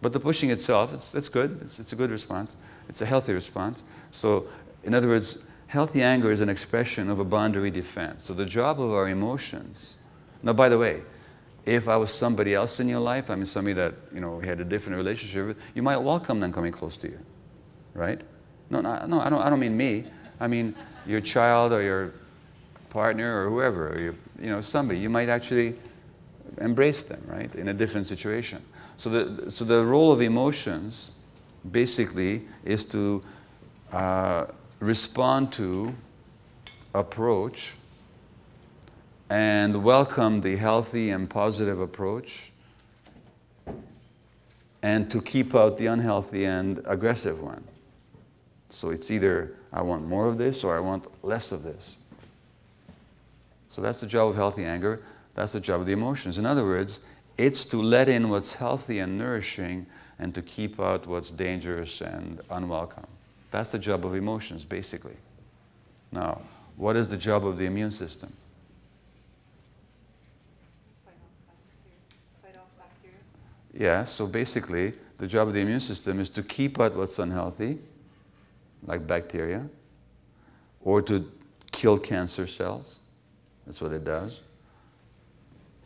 But the pushing itself, it's good. It's a good response. It's a healthy response. So, in other words, healthy anger is an expression of a boundary defense. So the job of our emotions. Now, by the way, if I was somebody else in your life, I mean somebody that we had a different relationship with, you might welcome them coming close to you, right? No, I don't mean me. I mean your child or your partner or whoever, or somebody. You might actually embrace them, right, in a different situation. So the role of emotions, basically, is to respond to, approach, and welcome the healthy and positive approach, and to keep out the unhealthy and aggressive one. So it's either I want more of this or I want less of this. So that's the job of healthy anger. That's the job of the emotions. In other words, it's to let in what's healthy and nourishing and to keep out what's dangerous and unwelcome. That's the job of emotions, basically. Now, what is the job of the immune system? Fight off bacteria. Yeah, so basically, the job of the immune system is to keep out what's unhealthy, like bacteria, or to kill cancer cells. That's what it does.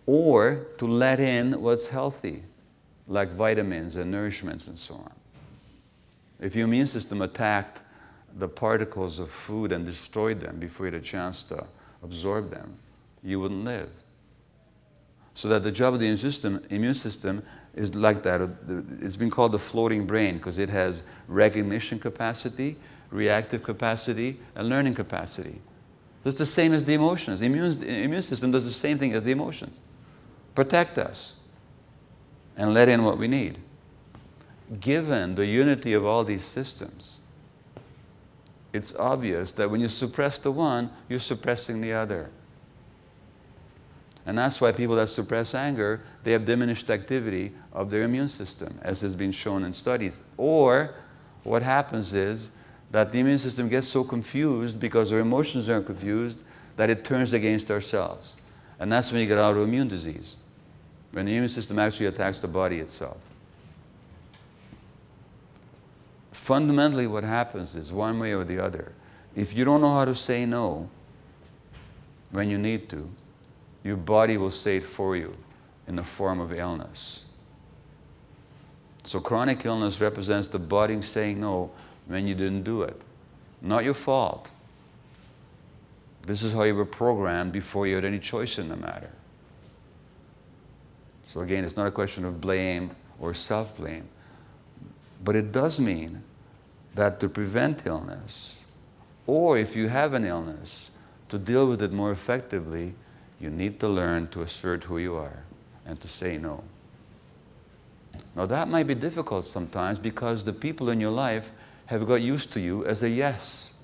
Or to let in what's healthy, like vitamins and nourishments and so on. If your immune system attacked the particles of food and destroyed them before you had a chance to absorb them, you wouldn't live. So that the job of the immune system is like that. It's been called the floating brain because it has recognition capacity, reactive capacity, and learning capacity. So it's the same as the emotions. The immune system does the same thing as the emotions. Protect us and let in what we need. Given the unity of all these systems, it's obvious that when you suppress the one, you're suppressing the other. And that's why people that suppress anger, they have diminished activity of their immune system, as has been shown in studies. Or what happens is that the immune system gets so confused because our emotions are confused that it turns against ourselves. And that's when you get autoimmune disease, when the immune system actually attacks the body itself. Fundamentally, what happens is, one way or the other, if you don't know how to say no when you need to, your body will say it for you in the form of illness. So chronic illness represents the body saying no when you didn't do it. Not your fault. This is how you were programmed before you had any choice in the matter. So again, it's not a question of blame or self-blame. But it does mean that to prevent illness, or if you have an illness, to deal with it more effectively, You need to learn to assert who you are and to say no. Now that might be difficult sometimes because the people in your life have got used to you as a yes.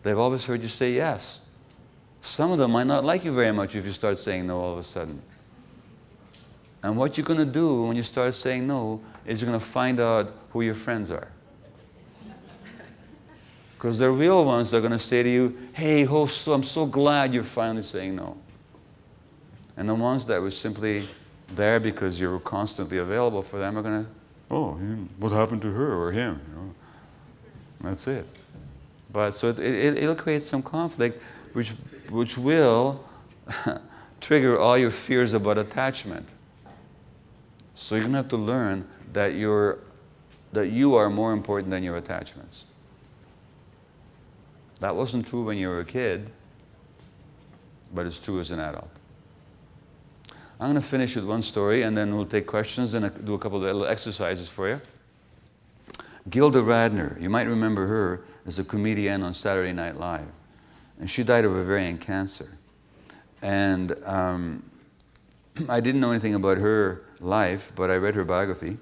They've always heard you say yes. Some of them might not like you very much if you start saying no all of a sudden. And what you're going to do when you start saying no is you're going to find out who your friends are. Because the real ones are going to say to you, hey, I'm so glad you're finally saying no. And the ones that were simply there because you're constantly available for them are going to, oh, what happened to her or him? You know? That's it. But so it'll create some conflict which will trigger all your fears about attachment. So you're going to have to learn that you are more important than your attachments. That wasn't true when you were a kid, but it's true as an adult. I'm going to finish with one story, and then we'll take questions and do a couple of little exercises for you. Gilda Radner, you might remember her as a comedian on Saturday Night Live. And she died of ovarian cancer. And I didn't know anything about her life, but I read her biography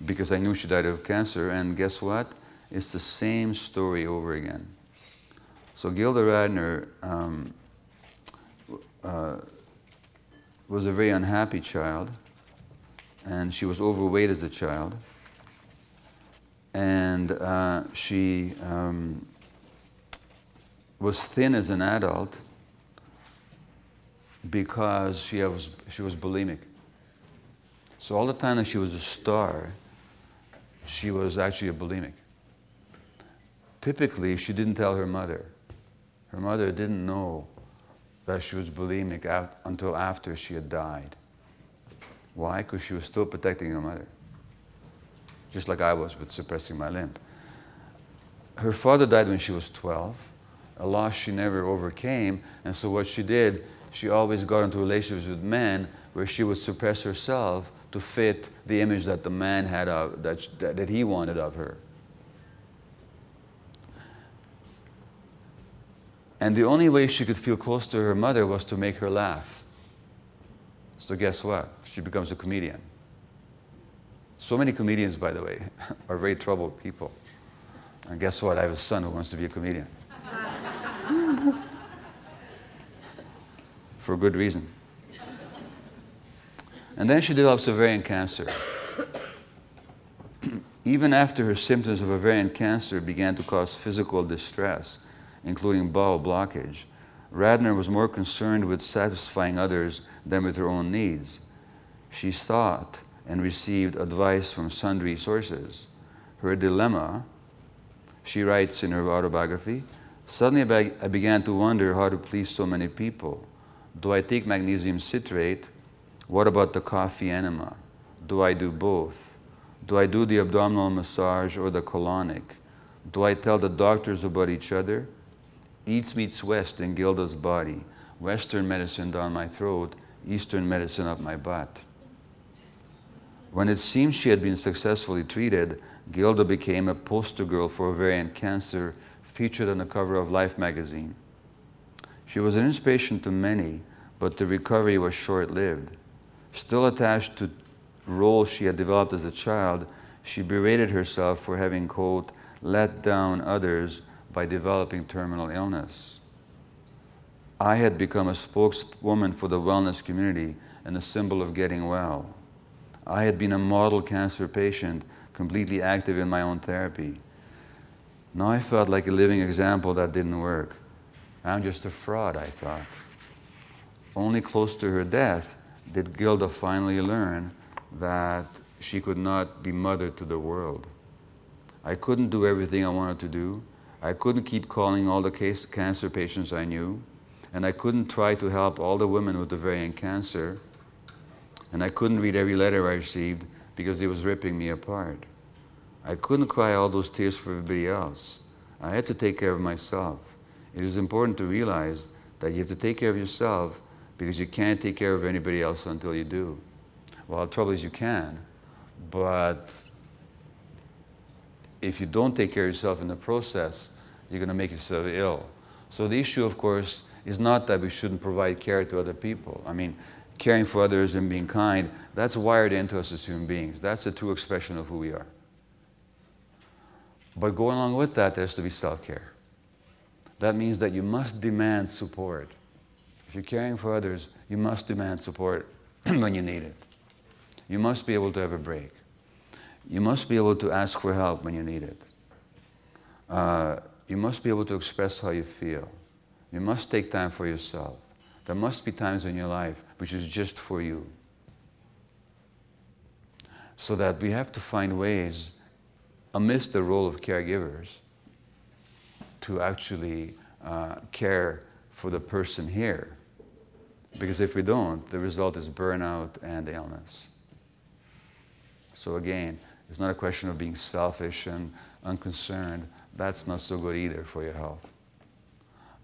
because I knew she died of cancer. And guess what? It's the same story over again. So Gilda Radner was a very unhappy child, and she was overweight as a child. And she was thin as an adult because she was bulimic. So all the time that she was a star, she was actually a bulimic. Typically, she didn't tell her mother. Her mother didn't know that she was bulimic until after she had died. Why? Because she was still protecting her mother. Just like I was with suppressing my limp. Her father died when she was 12, a loss she never overcame, and so what she did, she always got into relationships with men where she would suppress herself to fit the image that the man had of, that he wanted of her. And the only way she could feel close to her mother was to make her laugh. So guess what? She becomes a comedian. So many comedians, by the way, are very troubled people. And guess what? I have a son who wants to be a comedian. For good reason. And then she develops ovarian cancer. Even after her symptoms of ovarian cancer began to cause physical distress, including bowel blockage, Radner was more concerned with satisfying others than with her own needs. She sought and received advice from sundry sources. Her dilemma, she writes in her autobiography, suddenly I began to wonder how to please so many people. Do I take magnesium citrate? What about the coffee enema? Do I do both? Do I do the abdominal massage or the colonic? Do I tell the doctors about each other? East meets West in Gilda's body. Western medicine down my throat, Eastern medicine up my butt. When it seemed she had been successfully treated, Gilda became a poster girl for ovarian cancer, featured on the cover of Life magazine. She was an inspiration to many, but the recovery was short-lived. Still attached to roles she had developed as a child, she berated herself for having, quote, let down others by developing terminal illness. I had become a spokeswoman for the wellness community and a symbol of getting well. I had been a model cancer patient, completely active in my own therapy. Now I felt like a living example that didn't work. I'm just a fraud, I thought. Only close to her death did Gilda finally learn that she could not be mother to the world. I couldn't do everything I wanted to do. I couldn't keep calling all the cancer patients I knew. And I couldn't try to help all the women with ovarian cancer. And I couldn't read every letter I received because it was ripping me apart. I couldn't cry all those tears for everybody else. I had to take care of myself. It is important to realize that you have to take care of yourself because you can't take care of anybody else until you do. Well, the trouble is you can, but if you don't take care of yourself in the process, you're going to make yourself ill. So the issue, of course, is not that we shouldn't provide care to other people. I mean, caring for others and being kind, that's wired into us as human beings. That's a true expression of who we are. But going along with that, there's to be self-care. That means that you must demand support. If you're caring for others, you must demand support when you need it. You must be able to have a break. You must be able to ask for help when you need it. You must be able to express how you feel. You must take time for yourself. There must be times in your life which is just for you. So that we have to find ways, amidst the role of caregivers, to actually care for the person here. Because if we don't, the result is burnout and illness. So again, it's not a question of being selfish and unconcerned. That's not so good either for your health.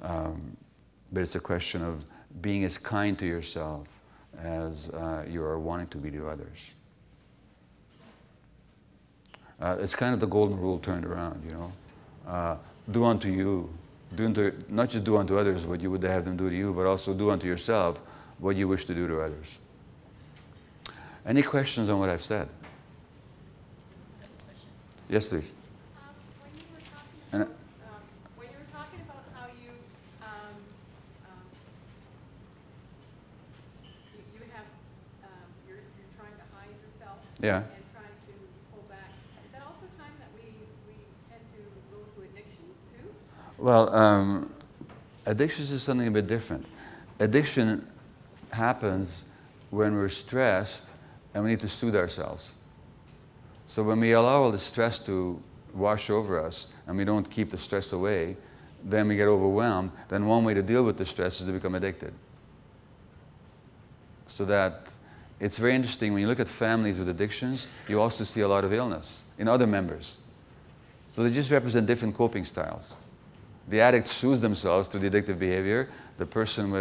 But it's a question of being as kind to yourself as you are wanting to be to others. It's kind of the golden rule turned around, you know. Do unto you. Not just do unto others what you would have them do to you, but also do unto yourself what you wish to do to others. Any questions on what I've said? Yes, please. When you were talking about how you have you're trying to hide yourself, Yeah, and trying to pull back, is that also a time that we tend to go to addictions too? well, addictions is something a bit different. Addiction happens when we're stressed and we need to soothe ourselves. So when we allow all the stress to wash over us and we don't keep the stress away, then we get overwhelmed. Then one way to deal with the stress is to become addicted. So that it's very interesting, when you look at families with addictions, you also see a lot of illness in other members. So they just represent different coping styles. The addict soothes themselves through the addictive behavior. The person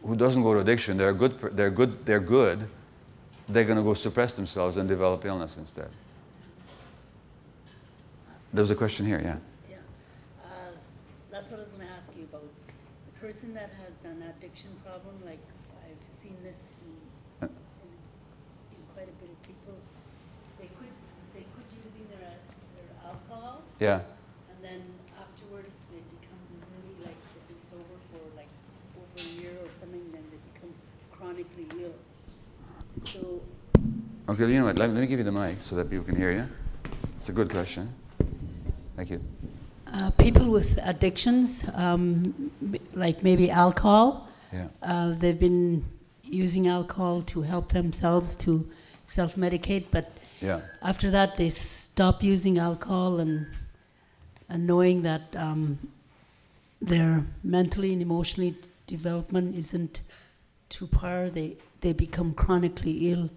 who doesn't go to addiction, they're going to go suppress themselves and develop illness instead. There was a question here, yeah. Yeah, that's what I was going to ask you about. The person that has an addiction problem, like I've seen this in quite a bit of people, they quit using their alcohol. Yeah. And then afterwards they become really, like, they've been sober for like over a year or something, then they become chronically ill. So. Okay, you know what, let me give you the mic so that people can hear you. It's a good question. Thank you. People with addictions, like maybe alcohol, Yeah. they've been using alcohol to help themselves to self-medicate, but Yeah. after that they stop using alcohol, and knowing that their mentally and emotionally development isn't to par, they become chronically ill.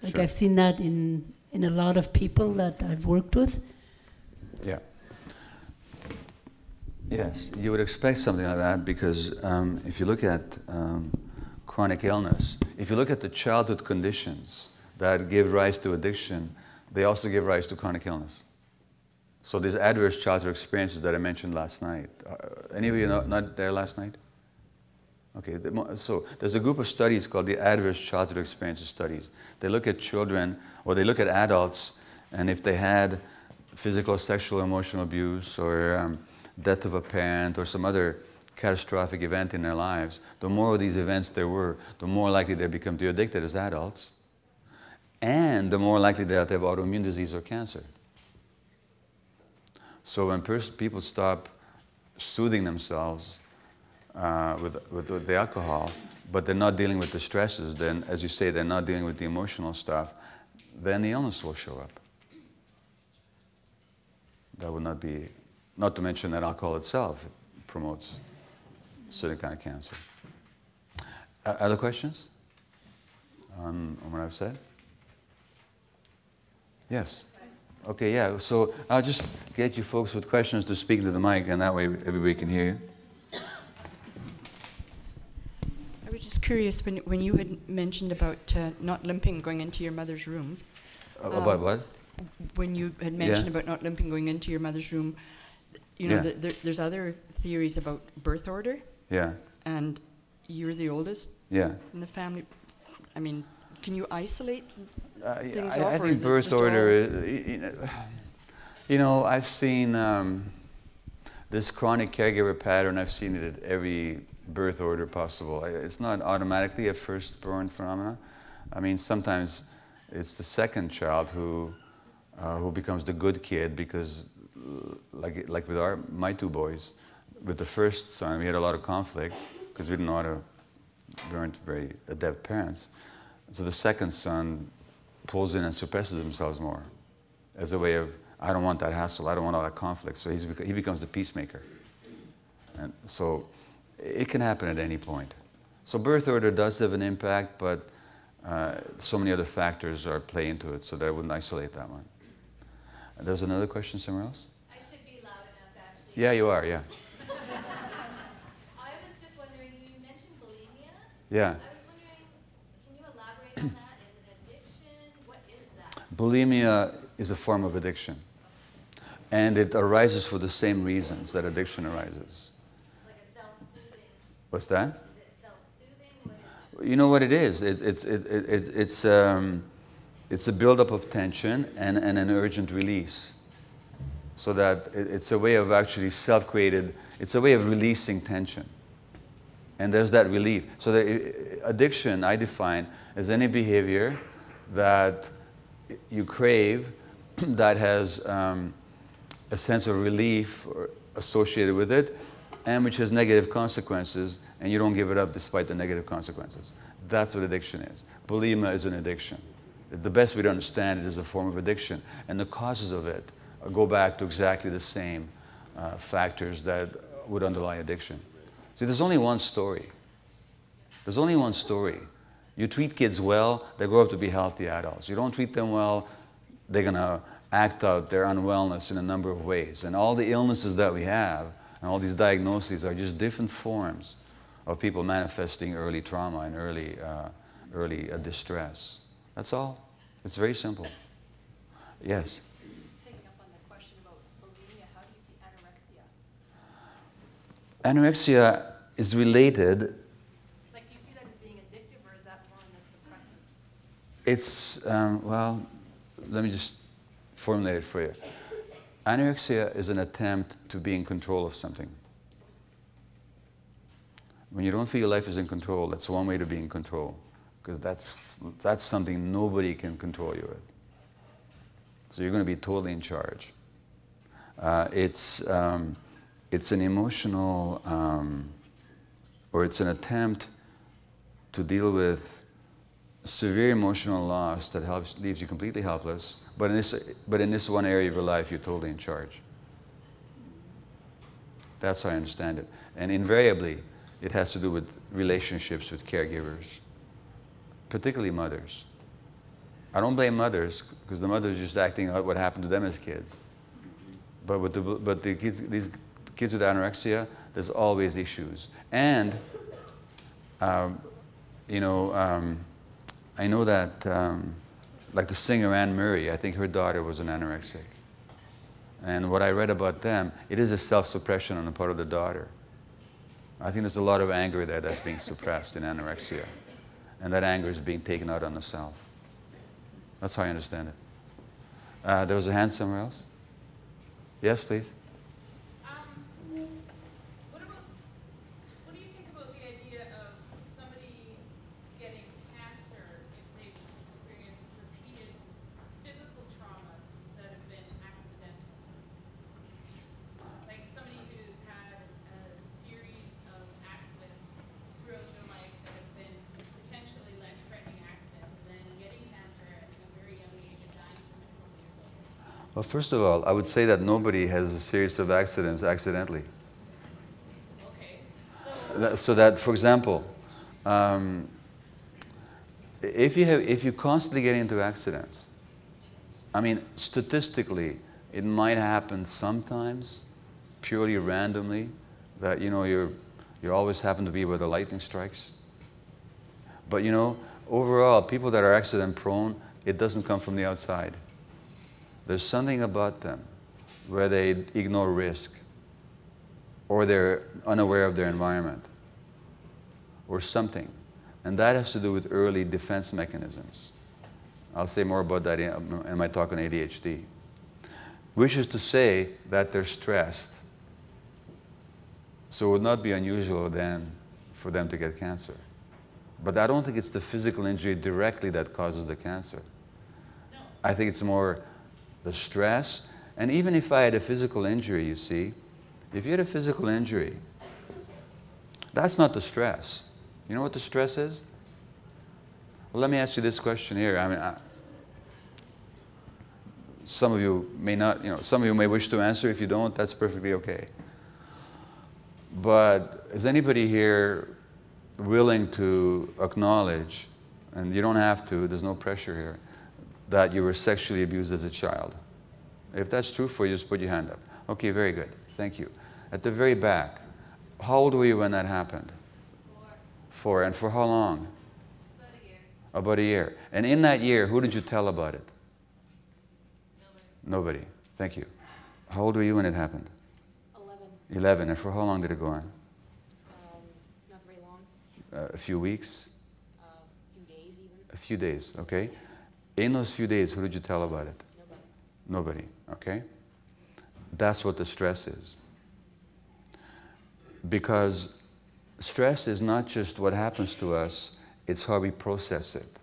Like, Sure. I've seen that in a lot of people that I've worked with. Yeah. Yes, you would expect something like that because if you look at chronic illness, if you look at the childhood conditions that give rise to addiction, they also give rise to chronic illness. So these adverse childhood experiences that I mentioned last night, any of you not there last night? Okay, so there's a group of studies called the Adverse Childhood Experiences Studies. They look at children, or they look at adults, and if they had physical, sexual, emotional abuse, or death of a parent, or some other catastrophic event in their lives, the more of these events there were, the more likely they become to addicted as adults, and the more likely that they have autoimmune disease or cancer. So when people stop soothing themselves with the alcohol, but they're not dealing with the stresses, then, as you say, they're not dealing with the emotional stuff, then the illness will show up. That would not be, not to mention that alcohol itself promotes a certain kind of cancer. Other questions on what I've said? Yes. Okay, yeah, so I'll just get you folks with questions to speak to the mic, and that way everybody can hear you. I was just curious, when you had mentioned about not limping going into your mother's room. About what? When you had mentioned about not limping going into your mother's room, you know, Yeah. there's other theories about birth order, Yeah, and you're the oldest yeah. in the family. I mean, can you isolate things I off, or think is it birth just order, all- you know, I've seen this chronic caregiver pattern. I've seen it at every birth order possible. It's not automatically a firstborn phenomena. I mean, sometimes it's the second child who becomes the good kid because, like with my two boys, with the first son, we had a lot of conflict because we didn't know how to, we weren't very adept parents. So the second son pulls in and suppresses themselves more as a way of, I don't want that hassle, I don't want all that conflict. So he becomes the peacemaker. And so it can happen at any point. So birth order does have an impact, but so many other factors play into it, so that I wouldn't isolate that one. There's another question somewhere else? I should be loud enough, actually. Yeah, you are, yeah. I was just wondering, you mentioned bulimia. Yeah. I was wondering, can you elaborate on that? Is it addiction? What is that? Bulimia is a form of addiction. And it arises for the same reasons that addiction arises. It's like a self-soothing. What's that? Is it self-soothing? What is it? You know what it is? It's a buildup of tension and an urgent release. So that it's a way of actually self-created, it's a way of releasing tension. And there's that relief. So the addiction, I define as any behavior that you crave that has a sense of relief associated with it, and which has negative consequences, and you don't give it up despite the negative consequences. That's what addiction is. Bulimia is an addiction. The best way to understand it is a form of addiction, and the causes of it go back to exactly the same factors that would underlie addiction. See, there's only one story. There's only one story. You treat kids well, they grow up to be healthy adults. You don't treat them well, they're going to act out their unwellness in a number of ways. And all the illnesses that we have, and all these diagnoses are just different forms of people manifesting early trauma and early distress. That's all. It's very simple. Yes? Taking up on the question about bulimia, how do you see anorexia? Anorexia is related. Like, do you see that as being addictive, or is that more on the suppressive? It's, well, let me just formulate it for you. Anorexia is an attempt to be in control of something. When you don't feel your life is in control, that's one way to be in control, because that's something nobody can control you with. So you're going to be totally in charge. It's an emotional, or it's an attempt to deal with severe emotional loss that leaves you completely helpless, but in this one area of your life, you're totally in charge. That's how I understand it. And invariably, it has to do with relationships with caregivers, particularly mothers. I don't blame mothers, because the mothers are just acting out what happened to them as kids. But these kids with anorexia, there's always issues. And, you know, I know that, like the singer Anne Murray, I think her daughter was an anorexic. And what I read about them, it is a self-suppression on the part of the daughter. I think there's a lot of anger there that's being suppressed in anorexia. And that anger is being taken out on the self. That's how I understand it. There was a hand somewhere else? Yes, please. What do you think about the idea of somebody getting cancer if they've experienced repeated physical traumas that have been accidental? Like somebody who's had a series of accidents throughout their life that have been potentially life-threatening accidents, and then getting cancer at a very young age and dying from it a couple years later. Well, first of all, I would say that nobody has a series of accidents accidentally. Okay. So that, for example, if you constantly get into accidents, I mean, statistically, it might happen sometimes, purely randomly, that you always happen to be where the lightning strikes. But you know, overall, people that are accident prone, it doesn't come from the outside. There's something about them where they ignore risk. or they're unaware of their environment, or something. And that has to do with early defense mechanisms. I'll say more about that in my talk on ADHD. Which is to say that they're stressed. So it would not be unusual then for them to get cancer. But I don't think it's the physical injury directly that causes the cancer. No. I think it's more the stress. And even if I had a physical injury, you see, if you had a physical injury, that's not the stress. You know what the stress is? Well, let me ask you this question here. I mean, some of you may not, some of you may wish to answer. If you don't, that's perfectly okay. But is anybody here willing to acknowledge, and you don't have to, there's no pressure here, that you were sexually abused as a child? If that's true for you, just put your hand up. Okay, very good. Thank you. At the very back, how old were you when that happened? 4. And for how long? About a year. About a year. And in that year, who did you tell about it? Nobody. Nobody. Thank you. How old were you when it happened? 11. 11. And for how long did it go on? Not very long. A few weeks? A few days even. A few days, okay. In those few days, who did you tell about it? Nobody. Nobody, okay. That's what the stress is. Because stress is not just what happens to us, it's how we process it.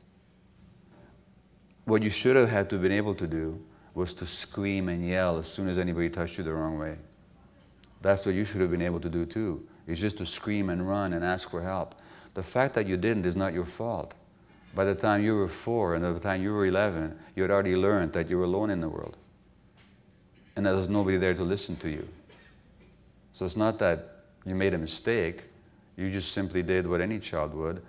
What you should have had to have been able to do was to scream and yell as soon as anybody touched you the wrong way. That's what you should have been able to do too, is just to scream and run and ask for help. The fact that you didn't is not your fault. By the time you were 4 and by the time you were 11, you had already learned that you were alone in the world. And that there's nobody there to listen to you. So it's not that you made a mistake, you just simply did what any child would,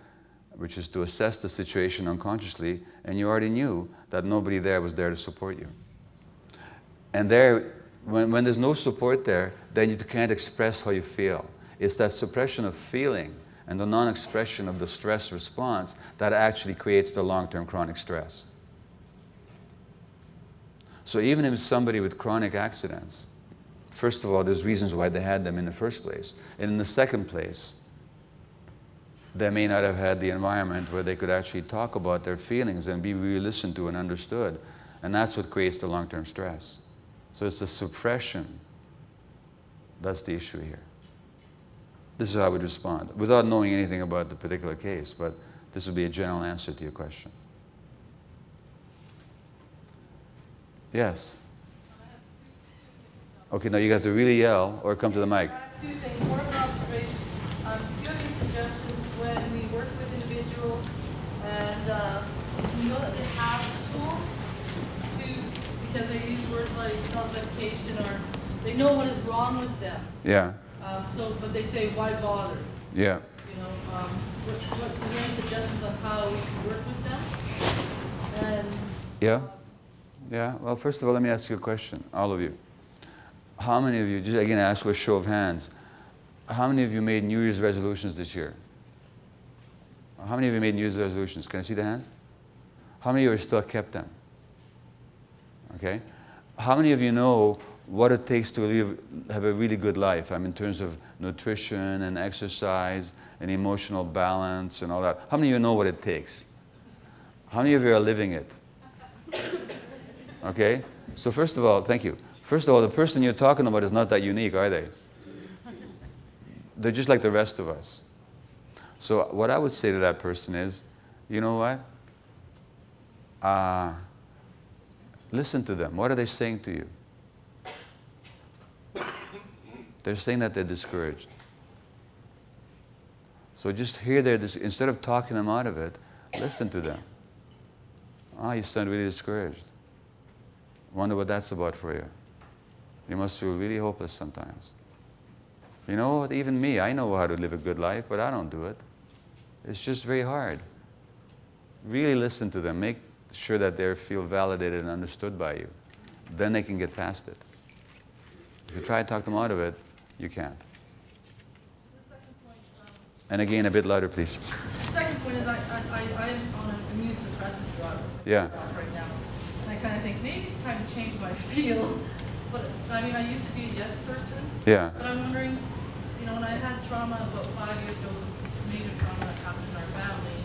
which is to assess the situation unconsciously, and you already knew that nobody there was there to support you. And there, when there's no support there, then you can't express how you feel. It's that suppression of feeling and the non-expression of the stress response that actually creates the long-term chronic stress. So even if somebody with chronic accidents, first of all, there's reasons why they had them in the first place. And in the second place, they may not have had the environment where they could actually talk about their feelings and be really listened to and understood. And that's what creates the long-term stress. So it's the suppression that's the issue here. This is how I would respond, without knowing anything about the particular case, but this would be a general answer to your question. Yes? Okay, now you have to really yell or come to the mic. I have 2 things. More of an observation. Do you have any suggestions when we work with individuals and we know that they have tools because they use words like self-medication or they know what is wrong with them? Yeah. But they say, why bother? Yeah. What are there any suggestions on how we can work with them? And Yeah? Yeah. Well, first of all, let me ask you a question, all of you. How many of you, just again, I ask for a show of hands, how many of you made New Year's resolutions this year? How many of you made New Year's resolutions? Can I see the hands? How many of you still kept them? Okay. How many of you know what it takes to have a really good life? I mean, in terms of nutrition and exercise and emotional balance and all that. How many of you know what it takes? How many of you are living it? Okay. So first of all, thank you. First of all, the person you're talking about is not that unique, are they? They're just like the rest of us. So what I would say to that person is, you know what? Listen to them. What are they saying to you? They're saying that they're discouraged. So just hear instead of talking them out of it, listen to them. You sound really discouraged. Wonder what that's about for you. You must feel really hopeless sometimes. You know, even me, I know how to live a good life, but I don't do it. It's just very hard. Really listen to them. Make sure that they feel validated and understood by you. Then they can get past it. If you try to talk them out of it, you can't. the second point, And again, a bit louder, please. the second point is I'm on an immune suppressant drug Yeah. right now. And I kind of think maybe it's time to change my field. But I mean, I used to be a yes person. Yeah. But I'm wondering, you know, and I had trauma about 5 years ago, some major trauma that happened in our family.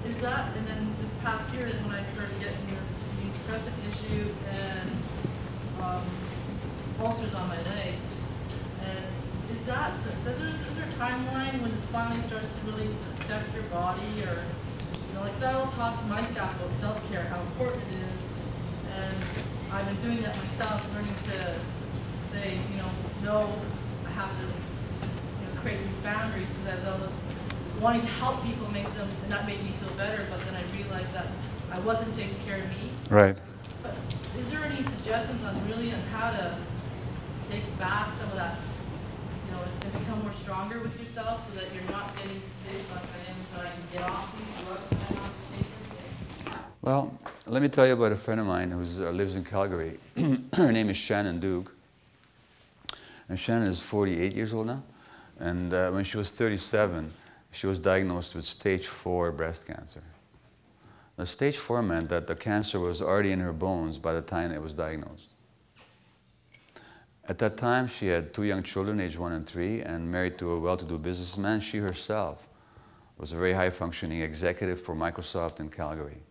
Is that, and then this past year is when I started getting this depressive issue and ulcers on my leg. And is there a timeline when this finally starts to really affect your body, or, you know, like, 'cause I always talk to my staff about self-care, how important it is, and I've been doing that myself, learning to say, you know, no, I have to, you know, create these boundaries, because as I was wanting to help people, make them, and that made me feel better, but then I realized that I wasn't taking care of me. Right. But is there any suggestions on really on how to take back some of that, you know, and become more stronger with yourself so that you're not getting sick, like I am, so I can get off these drugs that I have to take every day? Well, let me tell you about a friend of mine who lives in Calgary. Her name is Shannon Duke. And Shannon is 48 years old now. And when she was 37, she was diagnosed with stage 4 breast cancer. The stage 4 meant that the cancer was already in her bones by the time it was diagnosed. At that time, she had 2 young children, aged 1 and 3, and married to a well-to-do businessman. She herself was a very high-functioning executive for Microsoft in Calgary.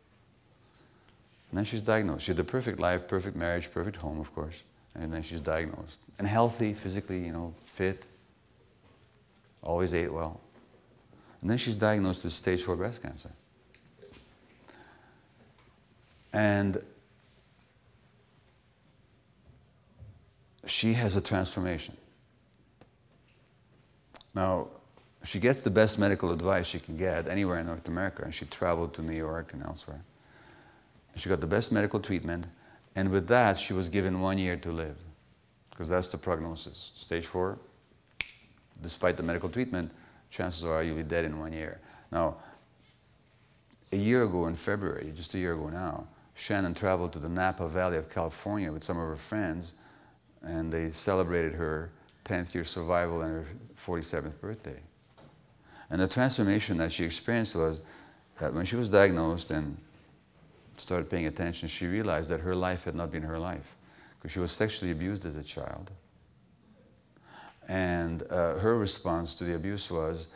And then she's diagnosed. She had the perfect life, perfect marriage, perfect home, of course. And then she's diagnosed. And healthy, physically, you know, fit, always ate well. And then she's diagnosed with stage 4 breast cancer. And she has a transformation. Now, she gets the best medical advice she can get anywhere in North America, and she traveled to New York and elsewhere. She got the best medical treatment, and with that, she was given 1 year to live, because that's the prognosis. Stage 4, despite the medical treatment, chances are you'll be dead in 1 year. Now, a year ago in February, just a year ago now, Shannon traveled to the Napa Valley of California with some of her friends, and they celebrated her 10th year survival and her 47th birthday. And the transformation that she experienced was that when she was diagnosed and started paying attention, she realized that her life had not been her life, because she was sexually abused as a child. And her response to the abuse was,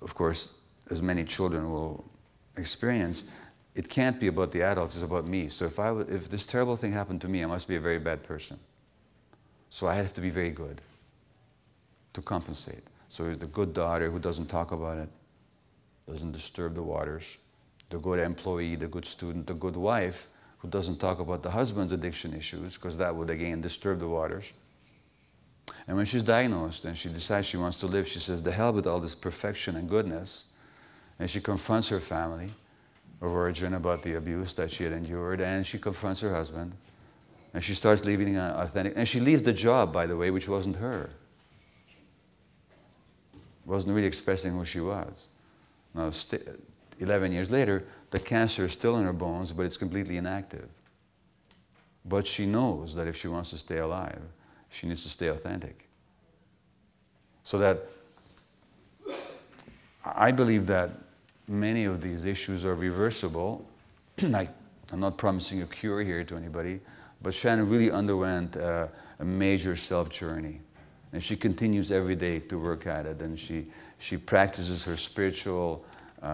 of course, as many children will experience, it can't be about the adults, it's about me. So if this terrible thing happened to me, I must be a very bad person. So I have to be very good to compensate. So the good daughter who doesn't talk about it, doesn't disturb the waters, the good employee, the good student, the good wife who doesn't talk about the husband's addiction issues, because that would again disturb the waters. And when she's diagnosed and she decides she wants to live, she says, the hell with all this perfection and goodness. And she confronts her family of origin about the abuse that she had endured, and she confronts her husband. And she starts living authentic. And she leaves the job, by the way, which wasn't her. Wasn't really expressing who she was. Now, 11 years later, the cancer is still in her bones, but it's completely inactive. But she knows that if she wants to stay alive, she needs to stay authentic. So that I believe that many of these issues are reversible. I'm not promising a cure here to anybody, but Shannon really underwent a major self-journey. And she continues every day to work at it, and she practices her spiritual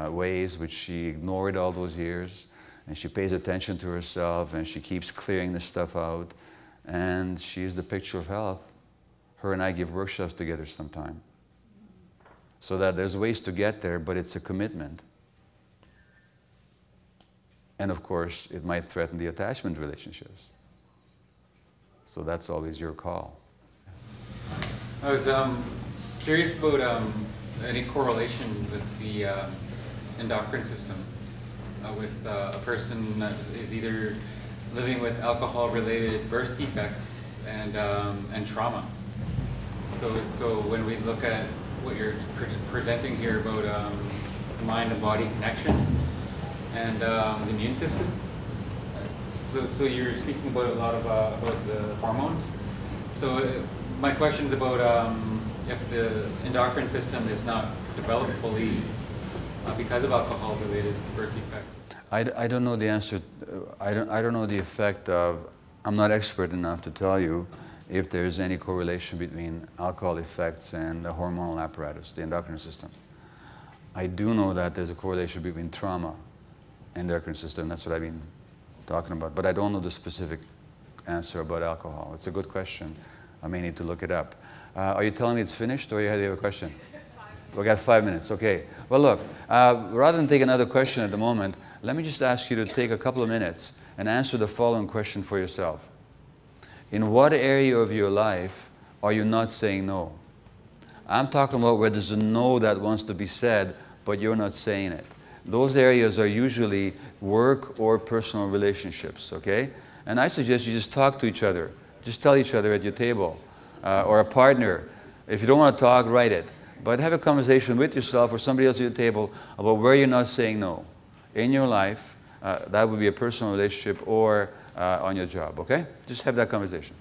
ways, which she ignored all those years, and she pays attention to herself, and she keeps clearing this stuff out, and she is the picture of health. Her and I give workshops together sometime. So that there's ways to get there, but it's a commitment. And of course, it might threaten the attachment relationships. So that's always your call. I was curious about any correlation with the endocrine system, with a person that is either living with alcohol-related birth defects and trauma. So when we look at what you're presenting here about mind and body connection and the immune system, so you're speaking about a lot about the hormones. So my question is about if the endocrine system is not developed fully because of alcohol-related birth defects. I don't know the answer. I don't know the effect of. I'm not expert enough to tell you if there's any correlation between alcohol effects and the hormonal apparatus, the endocrine system. I do know that there's a correlation between trauma and the endocrine system. That's what I've been talking about. But I don't know the specific answer about alcohol. It's a good question. I may need to look it up. Are you telling me it's finished, or you have a question? We got 5 minutes. Okay. Well, look, rather than take another question at the moment, let me just ask you to take a couple of minutes and answer the following question for yourself. In what area of your life are you not saying no? I'm talking about where there's a no that wants to be said, but you're not saying it. Those areas are usually work or personal relationships, okay? And I suggest you just talk to each other. Just tell each other at your table, or a partner. If you don't want to talk, write it. But have a conversation with yourself or somebody else at your table about where you're not saying no in your life. That would be a personal relationship or on your job, okay? Just have that conversation.